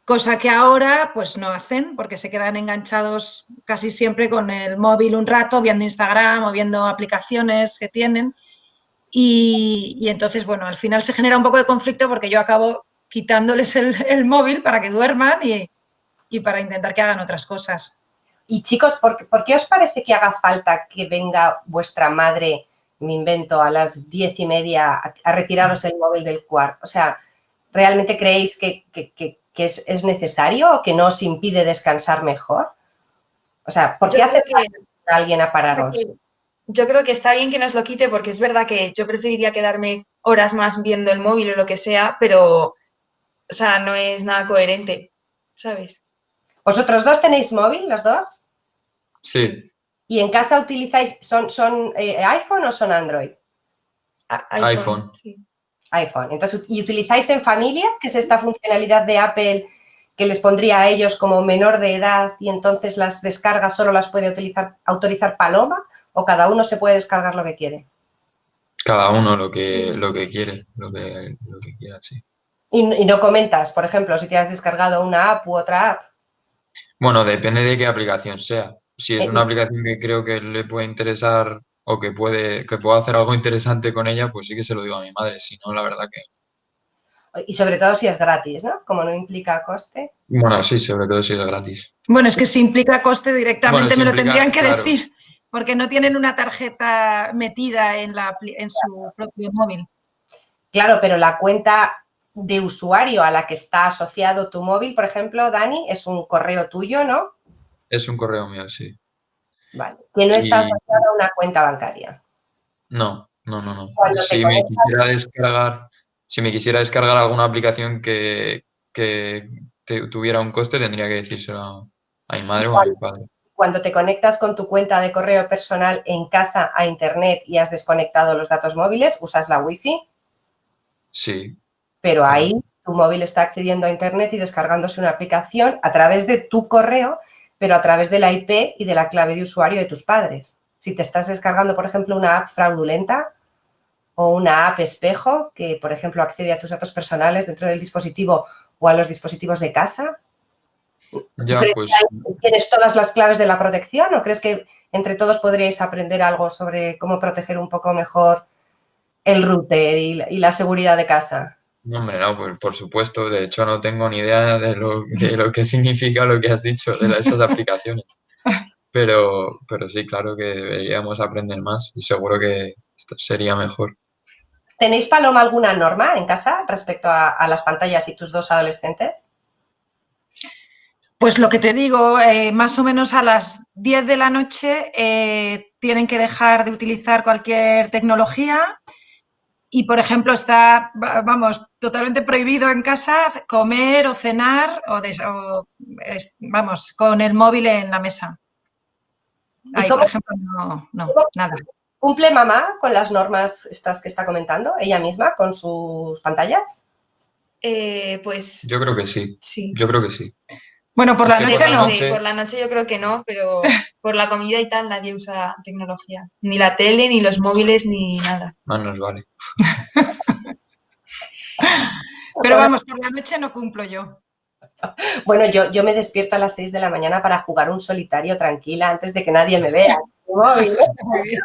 cosa que ahora pues no hacen porque se quedan enganchados casi siempre con el móvil un rato, viendo Instagram o viendo aplicaciones que tienen. Y entonces, bueno, al final se genera un poco de conflicto porque yo acabo quitándoles el móvil para que duerman y para intentar que hagan otras cosas.
Y chicos, ¿por qué os parece que haga falta que venga vuestra madre, me invento, a las 10:30 a retiraros el móvil del cuarto? O sea, ¿realmente creéis que es necesario o que no os impide descansar mejor? O sea, ¿por qué hace falta que alguien a pararos?
Yo creo que está bien que nos lo quite porque es verdad que yo preferiría quedarme horas más viendo el móvil o lo que sea, pero, o sea, no es nada coherente, ¿sabes?
¿Vosotros dos tenéis móvil, los dos?
Sí,
¿Y en casa utilizáis, son iPhone o son Android?
iPhone.
Sí.
iPhone. Entonces, ¿y utilizáis en familia, que es esta funcionalidad de Apple que les pondría a ellos como menor de edad y entonces las descargas solo las puede autorizar Paloma o cada uno se puede descargar lo que quiere?
Cada uno lo
Sí.
que quiere, lo que quiera, sí.
Y no comentas, por ejemplo, si te has descargado una app u otra app.
Bueno, depende de qué aplicación sea. Si es
Eh,
una aplicación que creo que le puede interesar o que puedo hacer algo interesante con ella, pues sí que se lo digo a mi madre. Si no, la verdad que...
Y sobre todo si es gratis, ¿no? Como no implica coste.
Bueno, sí, sobre todo si es gratis.
Bueno, es que si implica coste directamente
Bueno, si
me lo
implica,
tendrían que
claro.
decir, porque no tienen una tarjeta metida en su propio móvil.
Claro, pero la cuenta de usuario a la que está asociado tu móvil, por ejemplo, Dani, es un correo tuyo, ¿no?
Es un correo mío, sí.
Vale. Que no está
Y
asociado a una cuenta bancaria.
no.
Cuando te conectas,
Si me quisiera descargar alguna aplicación que tuviera un coste, tendría que decírselo a mi madre o a mi padre.
cuando te conectas con tu cuenta de correo personal en casa a internet y has desconectado los datos móviles, usas la wifi,
Sí,
pero
claro.
ahí tu móvil está accediendo a internet y descargándose una aplicación a través de tu correo, pero a través de la IP y de la clave de usuario de tus padres. Si te estás descargando, por ejemplo, una app fraudulenta o una app espejo que, por ejemplo, accede a tus datos personales dentro del dispositivo o a los dispositivos de casa, ¿tú
Ya,
crees
pues,
que ahí tienes todas las claves de la protección o crees que entre todos podríais aprender algo sobre cómo proteger un poco mejor el router y la seguridad de casa?
no, hombre, no, pues por supuesto. De hecho, no tengo ni idea de lo que significa lo que has dicho de esas aplicaciones. Pero sí, claro que deberíamos aprender más y seguro que esto sería mejor.
¿Tenéis, Paloma, alguna norma en casa respecto a las pantallas y tus dos adolescentes?
Pues lo que te digo, más o menos a las 10 de la noche tienen que dejar de utilizar cualquier tecnología y, por ejemplo, está, vamos, totalmente prohibido en casa comer o cenar vamos, con el móvil en la mesa.
¿Y
Ahí, por ejemplo, no, nada.
¿Cumple mamá con las normas estas que está comentando ella misma con sus pantallas?
Pues
Yo creo que sí.
sí.
Yo creo que sí.
Bueno, por
Es
la
que
noche no.
Depende, por la noche yo creo que no, pero por la comida y tal nadie usa tecnología. Ni la tele, ni los móviles, ni nada.
Más nos vale.
Pero vamos, por la noche no cumplo yo.
Bueno, yo me despierto a las 6 de la mañana para jugar un solitario tranquila antes de que nadie me vea. Móvil,
Muy bien.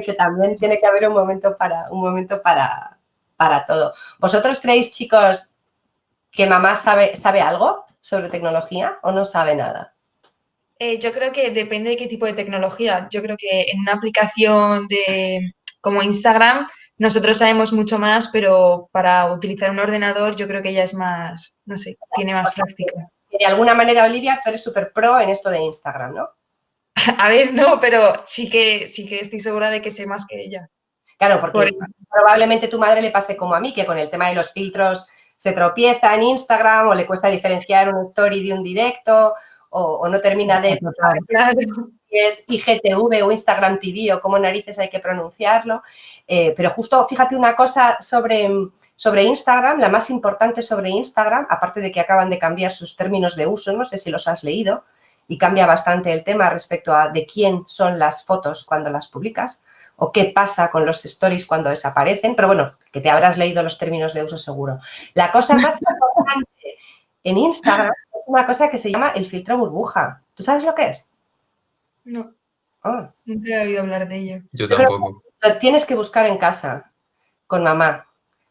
que también tiene que haber un momento para todo. ¿Vosotros creéis, chicos, que mamá sabe algo sobre tecnología o no sabe nada?
Yo creo que depende de qué tipo de tecnología. Yo creo que en una aplicación como Instagram nosotros sabemos mucho más, pero para utilizar un ordenador yo creo que ella es más, no sé, tiene más práctica.
De alguna manera, Olivia, tú eres súper pro en esto de Instagram, ¿no?
A ver, no, pero sí que estoy segura de que sé más que ella.
Claro, porque probablemente tu madre le pase como a mí, que con el tema de los filtros se tropieza en Instagram o le cuesta diferenciar una story de un directo o no termina de...
Claro.
Es IGTV o Instagram TV o cómo narices hay que pronunciarlo. Pero justo fíjate una cosa sobre Instagram, la más importante sobre Instagram, aparte de que acaban de cambiar sus términos de uso, no sé si los has leído, y cambia bastante el tema respecto a de quién son las fotos cuando las publicas o qué pasa con los stories cuando desaparecen, pero bueno, que te habrás leído los términos de uso seguro. La cosa más importante en Instagram es una cosa que se llama el filtro burbuja. ¿Tú sabes lo que es?
No,
Ah.
nunca he oído hablar de ello.
Yo
Yo creo
tampoco.
que lo tienes que buscar en casa con mamá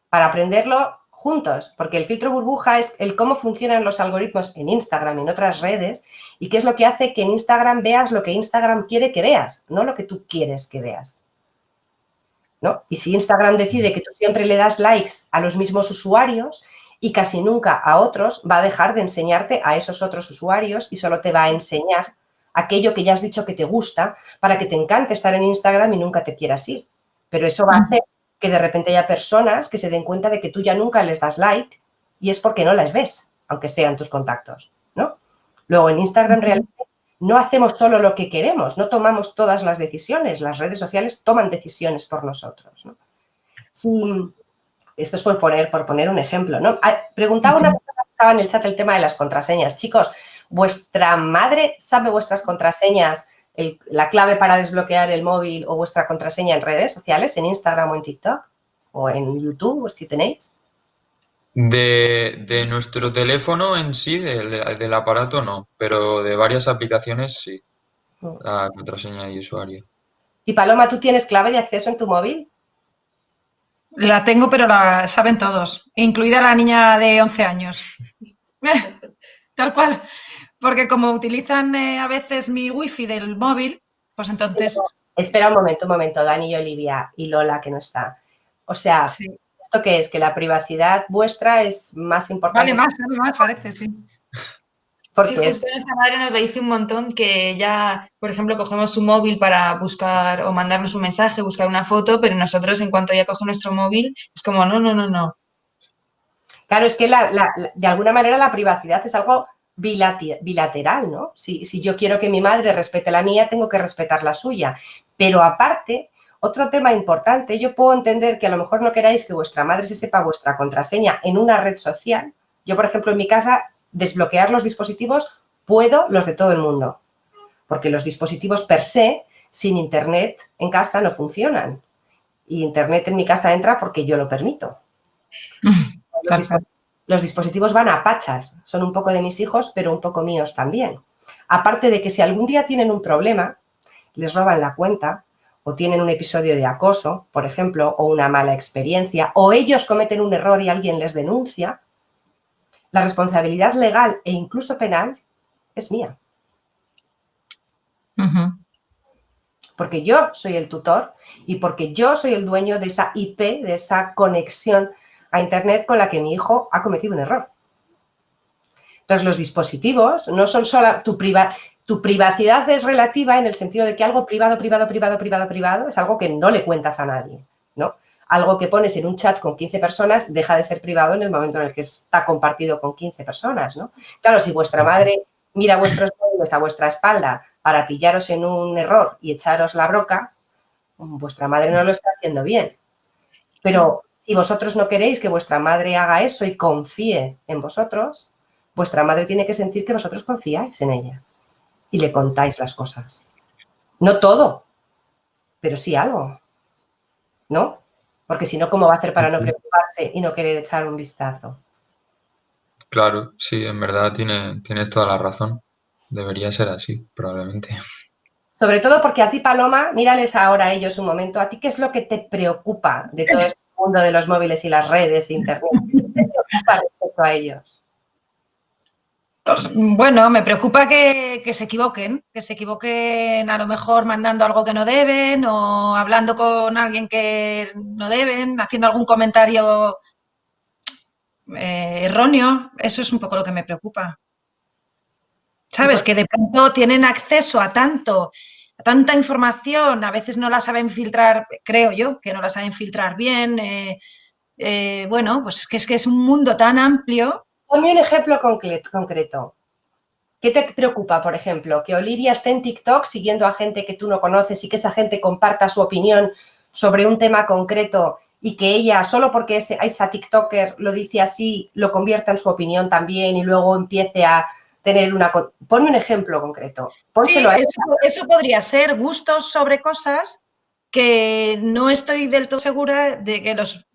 para aprenderlo juntos, porque el filtro burbuja es el cómo funcionan los algoritmos en Instagram y en otras redes y qué es lo que hace que en Instagram veas lo que Instagram quiere que veas, no lo que tú quieres que veas, ¿no? Y si Instagram decide que tú siempre le das likes a los mismos usuarios y casi nunca a otros, va a dejar de enseñarte a esos otros usuarios y solo te va a enseñar aquello que ya has dicho que te gusta para que te encante estar en Instagram y nunca te quieras ir. Pero eso va a hacer que de repente haya personas que se den cuenta de que tú ya nunca les das like y es porque no las ves, aunque sean tus contactos, ¿no? Luego en Instagram realmente no hacemos solo lo que queremos, no tomamos todas las decisiones, las redes sociales toman decisiones por nosotros, ¿no? Sí, esto es por poner un ejemplo, ¿no? Preguntaba una persona que estaba en el chat el tema de las contraseñas. Chicos, ¿vuestra madre sabe vuestras contraseñas, la clave para desbloquear el móvil o vuestra contraseña en redes sociales, en Instagram o en TikTok o en YouTube, si tenéis?
De nuestro teléfono en sí, del aparato no, pero de varias aplicaciones sí, la contraseña y usuario.
Y Paloma, ¿tú tienes clave de acceso en tu móvil?
La tengo, pero la saben todos, incluida la niña de 11 años. Tal cual, porque como utilizan a veces mi wifi del móvil, pues entonces...
Espera un momento, Dani y Olivia y Lola, que no está. O sea,
Sí.
¿esto qué es? Que la privacidad vuestra es más importante.
Vale más, parece, sí.
Sí,
Porque
justo nuestra madre nos lo dice un montón que ya, por ejemplo, cogemos su móvil para buscar o mandarnos un mensaje, buscar una foto, pero nosotros en cuanto ella coge nuestro móvil es como no.
claro, es que de alguna manera la privacidad es algo bilateral, ¿no? Si yo quiero que mi madre respete la mía, tengo que respetar la suya. Pero aparte, otro tema importante, yo puedo entender que a lo mejor no queráis que vuestra madre se sepa vuestra contraseña en una red social. Yo, por ejemplo, en mi casa, desbloquear los dispositivos puedo los de todo el mundo. Porque los dispositivos per se, sin internet en casa, no funcionan. Y internet en mi casa entra porque yo lo permito. Los dispositivos van a pachas, son un poco de mis hijos, pero un poco míos también. Aparte de que si algún día tienen un problema, les roban la cuenta o tienen un episodio de acoso, por ejemplo, o una mala experiencia, o ellos cometen un error y alguien les denuncia, la responsabilidad legal e incluso penal es mía. Porque yo soy el tutor y porque yo soy el dueño de esa IP, de esa conexión a Internet con la que mi hijo ha cometido un error. Entonces, los dispositivos no son solo tu privacidad es relativa en el sentido de que algo privado es algo que no le cuentas a nadie, ¿no? Algo que pones en un chat con 15 personas deja de ser privado en el momento en el que está compartido con 15 personas, ¿no? Claro, si vuestra madre mira vuestros móviles a vuestra espalda para pillaros en un error y echaros la bronca, vuestra madre no lo está haciendo bien. Pero si vosotros no queréis que vuestra madre haga eso y confíe en vosotros, vuestra madre tiene que sentir que vosotros confiáis en ella y le contáis las cosas. No todo, pero sí algo, ¿no? Porque si no, ¿cómo va a hacer para no preocuparse y no querer echar un vistazo?
Claro, sí, en verdad tienes toda la razón. Debería ser así, probablemente.
Sobre todo porque a ti, Paloma, mírales ahora a ellos un momento, ¿a ti qué es lo que te preocupa de todo este mundo de los móviles y las redes, internet? ¿Qué te preocupa respecto a ellos?
Pues, bueno, me preocupa que se equivoquen a lo mejor mandando algo que no deben o hablando con alguien que no deben, haciendo algún comentario erróneo. Eso es un poco lo que me preocupa. ¿Sabes? Que de pronto tienen acceso a tanta información, a veces no la saben filtrar, creo yo, que no la saben filtrar bien, bueno, pues es que es un mundo tan amplio.
Ponme un ejemplo concreto. ¿Qué te preocupa, por ejemplo? Que Olivia esté en TikTok siguiendo a gente que tú no conoces y que esa gente comparta su opinión sobre un tema concreto y que ella, solo porque esa TikToker lo dice así, lo convierta en su opinión también y luego empiece a tener una... Ponme un ejemplo concreto. Póntelo a ella.
Eso podría ser gustos sobre cosas que no estoy del todo segura de que los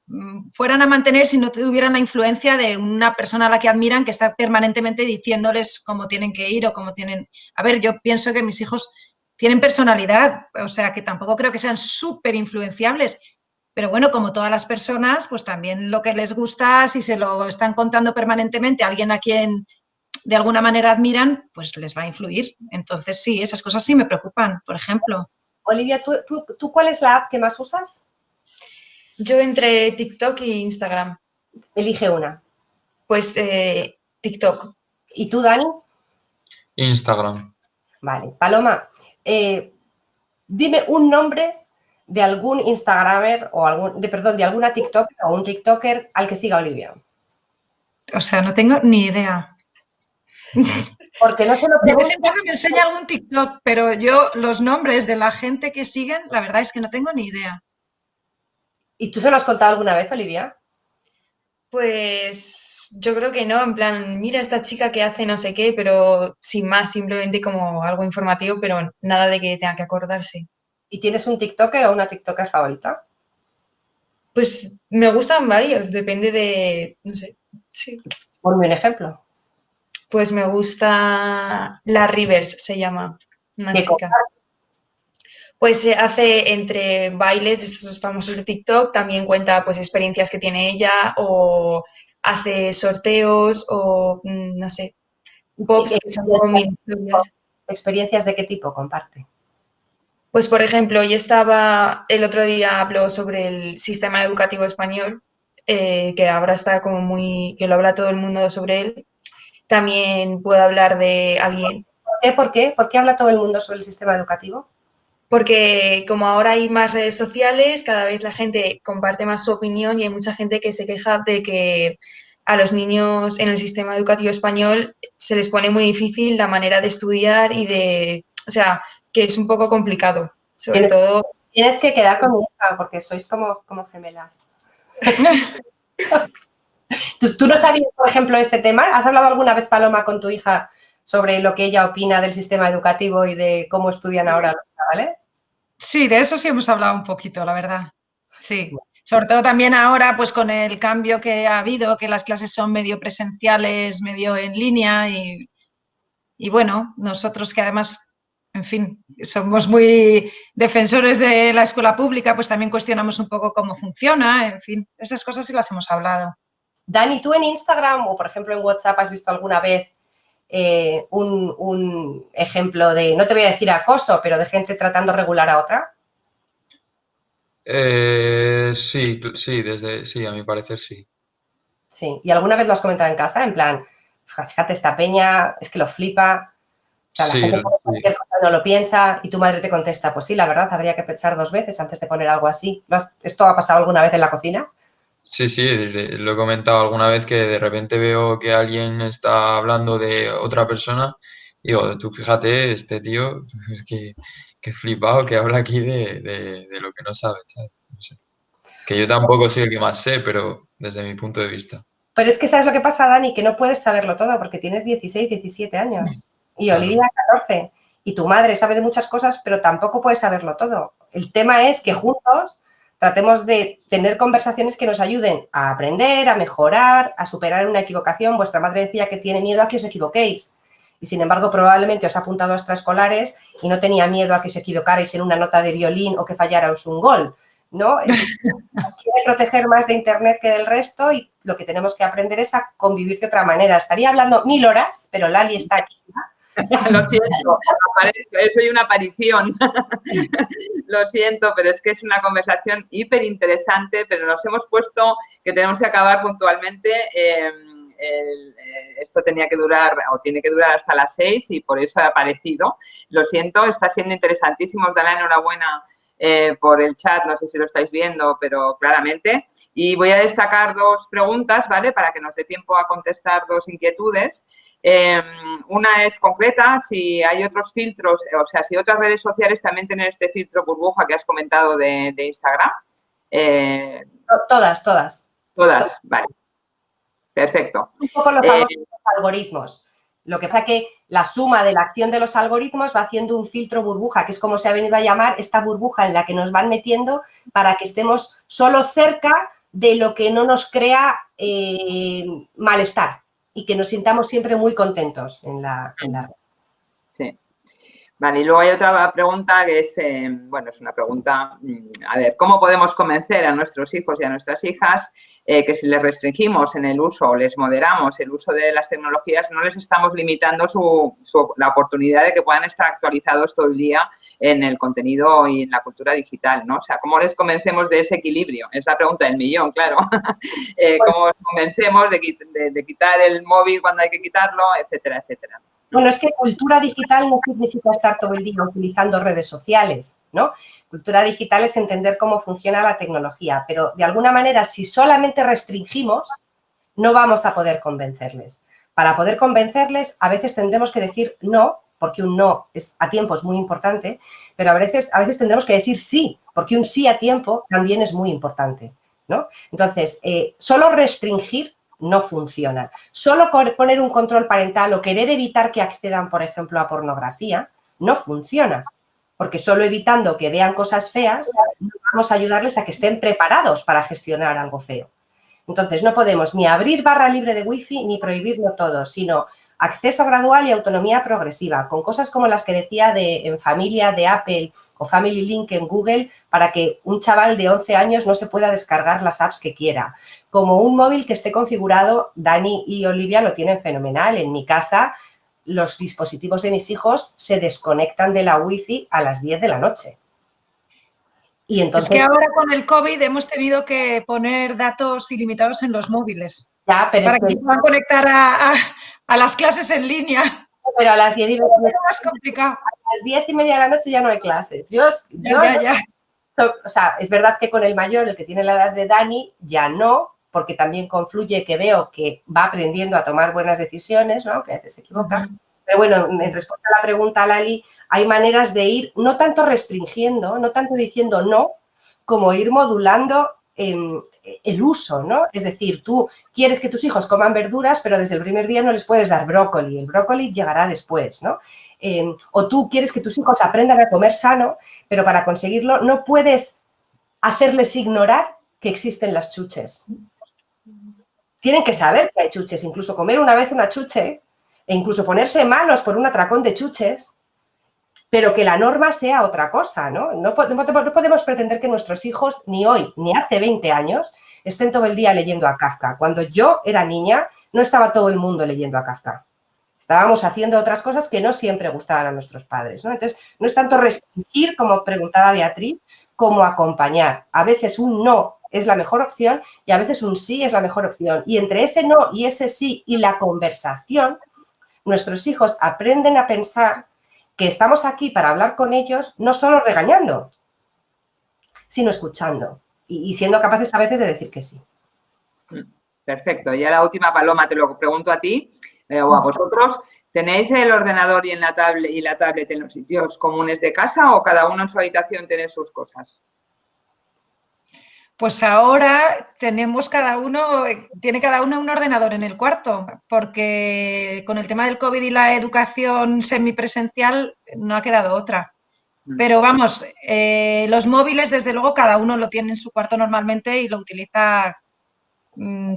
fueran a mantener si no tuvieran la influencia de una persona a la que admiran que está permanentemente diciéndoles cómo tienen que ir o cómo tienen... A ver, yo pienso que mis hijos tienen personalidad, o sea, que tampoco creo que sean súper influenciables, pero bueno, como todas las personas, pues también lo que les gusta, si se lo están contando permanentemente a alguien a quien de alguna manera admiran, pues les va a influir. Entonces, sí, esas cosas sí me preocupan, por ejemplo.
Olivia, ¿tú cuál es la app que más usas?
Yo entre TikTok e Instagram.
Elige una.
Pues TikTok.
¿Y tú, Dani?
Instagram.
Vale. Paloma, dime un nombre de algún Instagramer o de alguna TikToker o un TikToker al que siga Olivia.
O sea, no tengo ni idea.
Porque no se lo
De vez
pregunto.
en cuando me enseña algún TikTok, pero yo los nombres de la gente que siguen, la verdad es que no tengo ni idea.
¿Y tú se lo has contado alguna vez, Olivia?
Pues yo creo que no, en plan, mira esta chica que hace no sé qué, pero sin más, simplemente como algo informativo, pero nada de que tenga que acordarse.
¿Y tienes un TikToker o una TikToker favorita?
Pues me gustan varios, depende de, no sé, sí.
Ponme un ejemplo.
Pues me gusta La Rivers, se llama, una
¿Qué
chica. Pues hace entre bailes de estos famosos de TikTok, también cuenta pues experiencias que tiene ella o hace sorteos o no sé, pops que son como mini historias.
¿Experiencias de qué tipo comparte?
Pues por ejemplo, yo estaba, el otro día habló sobre el sistema educativo español, que ahora está como muy, que lo habla todo el mundo sobre él. También puedo hablar de alguien,
¿Por qué? ¿Por qué habla todo el mundo sobre el sistema educativo?
porque como ahora hay más redes sociales, cada vez la gente comparte más su opinión y hay mucha gente que se queja de que a los niños en el sistema educativo español se les pone muy difícil la manera de estudiar y de, o sea, que es un poco complicado, sobre todo.
Tienes que quedar con mi hija porque sois como gemelas. ¿Tú no sabías, por ejemplo, este tema? ¿Has hablado alguna vez, Paloma, con tu hija sobre lo que ella opina del sistema educativo y de cómo estudian ahora los chavales?
Sí, de eso sí hemos hablado un poquito, la verdad. Sí. Sobre todo también ahora, pues con el cambio que ha habido, que las clases son medio presenciales, medio en línea y bueno, nosotros que además, en fin, somos muy defensores de la escuela pública, pues también cuestionamos un poco cómo funciona, en fin, esas cosas sí las hemos hablado.
Dani, ¿tú en Instagram o, por ejemplo, en WhatsApp has visto alguna vez un ejemplo de, no te voy a decir acoso, pero de gente tratando de regular a otra?
Sí, sí, a mi parecer sí.
Sí. ¿Y alguna vez lo has comentado en casa? En plan, fíjate, esta peña, es que lo flipa. O sea, la
Sí,
gente cualquier cosa no lo piensa y tu madre te contesta, pues sí, la verdad, habría que pensar 2 veces antes de poner algo así. ¿Esto ha pasado alguna vez en la cocina?
sí, lo he comentado alguna vez que de repente veo que alguien está hablando de otra persona y digo, tú fíjate, este tío, que flipado que habla aquí de lo que no sabe, ¿sabes? No sé. Que yo tampoco soy el que más sé, pero desde mi punto de vista.
Pero es que ¿sabes lo que pasa, Dani? Que no puedes saberlo todo porque tienes 16, 17 años y
Claro.
Olivia 14 y tu madre sabe de muchas cosas, pero tampoco puedes saberlo todo. El tema es que juntos tratemos de tener conversaciones que nos ayuden a aprender, a mejorar, a superar una equivocación. Vuestra madre decía que tiene miedo a que os equivoquéis y, sin embargo, probablemente os ha apuntado a extraescolares y no tenía miedo a que os equivocarais en una nota de violín o que fallarais un gol, ¿no? Quiere proteger más de Internet que del resto y lo que tenemos que aprender es a convivir de otra manera. Estaría hablando 1000 horas, pero Lali está aquí.
Lo siento, soy una aparición. Lo siento, pero es que es una conversación hiper interesante, pero nos hemos puesto que tenemos que acabar puntualmente. Esto tenía que durar o tiene que durar hasta las 6 y por eso ha aparecido. Lo siento, está siendo interesantísimo. Os da la enhorabuena por el chat, no sé si lo estáis viendo, pero claramente. Y voy a destacar 2 preguntas, ¿vale? Para que nos dé tiempo a contestar 2 inquietudes. Una es concreta, si hay otros filtros, o sea, si otras redes sociales también tienen este filtro burbuja que has comentado de Instagram.
Todas.
Todas, vale. Perfecto.
Un poco los famosos algoritmos. Lo que pasa es que la suma de la acción de los algoritmos va haciendo un filtro burbuja, que es como se ha venido a llamar esta burbuja en la que nos van metiendo para que estemos solo cerca de lo que no nos crea malestar y que nos sintamos siempre muy contentos en la red.
Sí. Vale, y luego hay otra pregunta que es, bueno, es una pregunta, a ver, ¿cómo podemos convencer a nuestros hijos y a nuestras hijas que si les restringimos en el uso o les moderamos el uso de las tecnologías, no les estamos limitando la oportunidad de que puedan estar actualizados todo el día en el contenido y en la cultura digital, ¿no? O sea, ¿cómo les convencemos de ese equilibrio? Es la pregunta del millón, claro. ¿Cómo les convencemos de quitar el móvil cuando hay que quitarlo, etcétera, etcétera?
Bueno, es que cultura digital no significa estar todo el día utilizando redes sociales, ¿no? Cultura digital es entender cómo funciona la tecnología, pero de alguna manera, si solamente restringimos, no vamos a poder convencerles. Para poder convencerles, a veces tendremos que decir no, porque un no a tiempo es muy importante, pero a veces tendremos que decir sí, porque un sí a tiempo también es muy importante, ¿no? Entonces, solo restringir no funciona. Solo poner un control parental o querer evitar que accedan, por ejemplo, a pornografía, no funciona. Porque solo evitando que vean cosas feas, no vamos a ayudarles a que estén preparados para gestionar algo feo. Entonces, no podemos ni abrir barra libre de wifi ni prohibirlo todo, sino acceso gradual y autonomía progresiva, con cosas como las que decía en familia de Apple o Family Link en Google, para que un chaval de 11 años no se pueda descargar las apps que quiera. Como un móvil que esté configurado, Dani y Olivia lo tienen fenomenal. En mi casa, los dispositivos de mis hijos se desconectan de la wifi a las 10 de la noche. Y entonces,
es que ahora con el COVID hemos tenido que poner datos ilimitados en los móviles
ya, pero
para que se puedan conectar a las clases en línea.
Pero a las 10
más complicado.
A las 10:30 de la noche ya no hay clases.
Ya.
O sea, es verdad que con el mayor, el que tiene la edad de Dani, ya no, porque también confluye que veo que va aprendiendo a tomar buenas decisiones, ¿no? Que a veces se equivoca. Pero bueno, en respuesta a la pregunta, Lali, hay maneras de ir no tanto restringiendo, no tanto diciendo no, como ir modulando el uso, ¿no? Es decir, tú quieres que tus hijos coman verduras, pero desde el primer día no les puedes dar brócoli. El brócoli llegará después, ¿no? O tú quieres que tus hijos aprendan a comer sano, pero para conseguirlo no puedes hacerles ignorar que existen las chuches. Tienen que saber que hay chuches, incluso comer una vez una chuche e incluso ponerse malos por un atracón de chuches, pero que la norma sea otra cosa, ¿no? No podemos pretender que nuestros hijos, ni hoy, ni hace 20 años, estén todo el día leyendo a Kafka. Cuando yo era niña, no estaba todo el mundo leyendo a Kafka. Estábamos haciendo otras cosas que no siempre gustaban a nuestros padres, ¿no? Entonces, no es tanto restringir, como preguntaba Beatriz, como acompañar. A veces un no es la mejor opción y a veces un sí es la mejor opción. Y entre ese no y ese sí y la conversación, nuestros hijos aprenden a pensar que estamos aquí para hablar con ellos, no solo regañando, sino escuchando y siendo capaces a veces de decir que sí.
Perfecto. Ya la última, Paloma, te lo pregunto a ti o a vosotros. ¿Tenéis el ordenador y la tablet en los sitios comunes de casa o cada uno en su habitación tiene sus cosas?
Pues ahora tiene cada uno un ordenador en el cuarto, porque con el tema del COVID y la educación semipresencial no ha quedado otra. Pero vamos, los móviles, desde luego, cada uno lo tiene en su cuarto normalmente y lo utiliza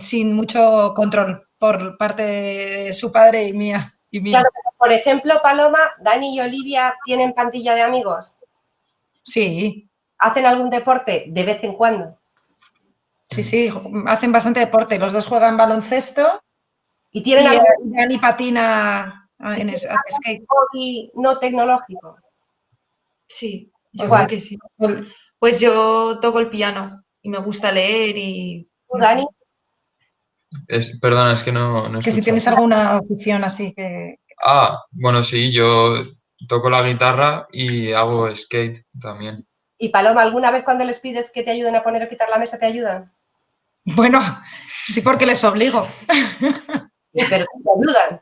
sin mucho control por parte de su padre y mía.
Claro, por ejemplo, Paloma, Dani y Olivia tienen pandilla de amigos.
Sí.
¿Hacen algún deporte de vez en cuando?
Sí, hacen bastante deporte. Los dos juegan baloncesto
y
Dani patina en skate.
¿Hobby no tecnológico?
Sí, yo creo que sí. Pues yo toco el piano y me gusta leer y...
¿Tú, Dani?
Perdona, es que no
que si tienes alguna afición así que...
Bueno, sí, yo toco la guitarra y hago skate también.
Y Paloma, ¿alguna vez cuando les pides que te ayuden a poner o quitar la mesa, te ayudan?
Bueno, sí, porque les obligo.
Sí, pero te ayudan.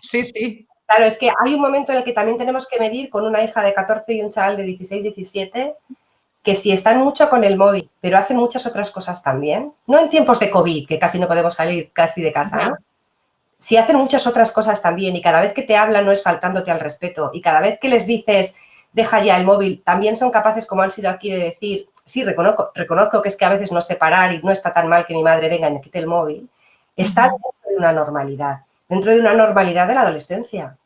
Sí, sí.
Claro, es que hay un momento en el que también tenemos que medir con una hija de 14 y un chaval de 16, 17, que si están mucho con el móvil, pero hacen muchas otras cosas también, no en tiempos de COVID, que casi no podemos salir casi de casa, ¿no? Si hacen muchas otras cosas también y cada vez que te hablan no es faltándote al respeto y cada vez que les dices deja ya el móvil, también son capaces, como han sido aquí, de decir, sí, reconozco que es que a veces no sé parar y no está tan mal que mi madre venga y me quite el móvil, está dentro de una normalidad de la adolescencia.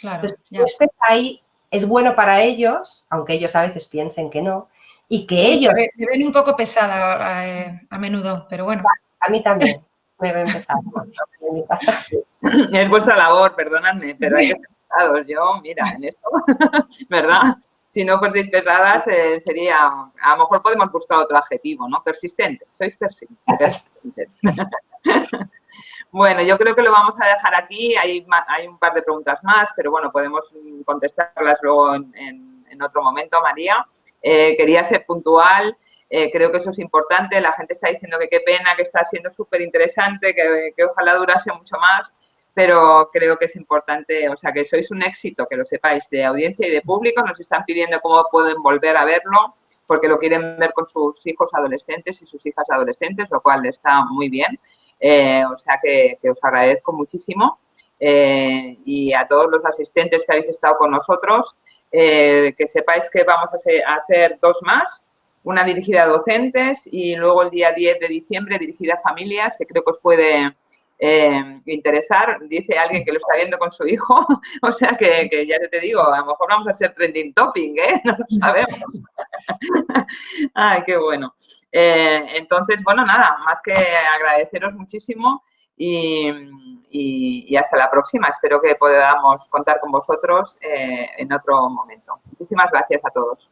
Claro,
Entonces,
ya.
que estés ahí es bueno para ellos, aunque ellos a veces piensen que no, y que
Sí,
ellos...
me ven un poco pesada a menudo, pero bueno.
A mí también me ven pesado en mi casa.
Es vuestra labor, perdonadme, pero hay que ser pesados. Yo, mira, en esto, ¿verdad? Si no fueseis pesadas, sería, a lo mejor podemos buscar otro adjetivo, ¿no? Persistentes, sois persistentes. Bueno, yo creo que lo vamos a dejar aquí. Hay un par de preguntas más, pero bueno, podemos contestarlas luego en otro momento, María. Quería ser puntual. Creo que eso es importante. La gente está diciendo que qué pena, que está siendo súper interesante, que ojalá durase mucho más, pero creo que es importante, o sea, que sois un éxito, que lo sepáis, de audiencia y de público. Nos están pidiendo cómo pueden volver a verlo, porque lo quieren ver con sus hijos adolescentes y sus hijas adolescentes, lo cual está muy bien. O sea que os agradezco muchísimo. Y a todos los asistentes que habéis estado con nosotros, que sepáis que vamos a hacer 2 más. Una dirigida a docentes y luego el día 10 de diciembre dirigida a familias, que creo que os puede interesar. Dice alguien que lo está viendo con su hijo, o sea que ya te digo, a lo mejor vamos a ser trending topic, ¿eh? No lo sabemos. Ay, qué bueno. Entonces, bueno, nada, más que agradeceros muchísimo y hasta la próxima. Espero que podamos contar con vosotros en otro momento. Muchísimas gracias a todos.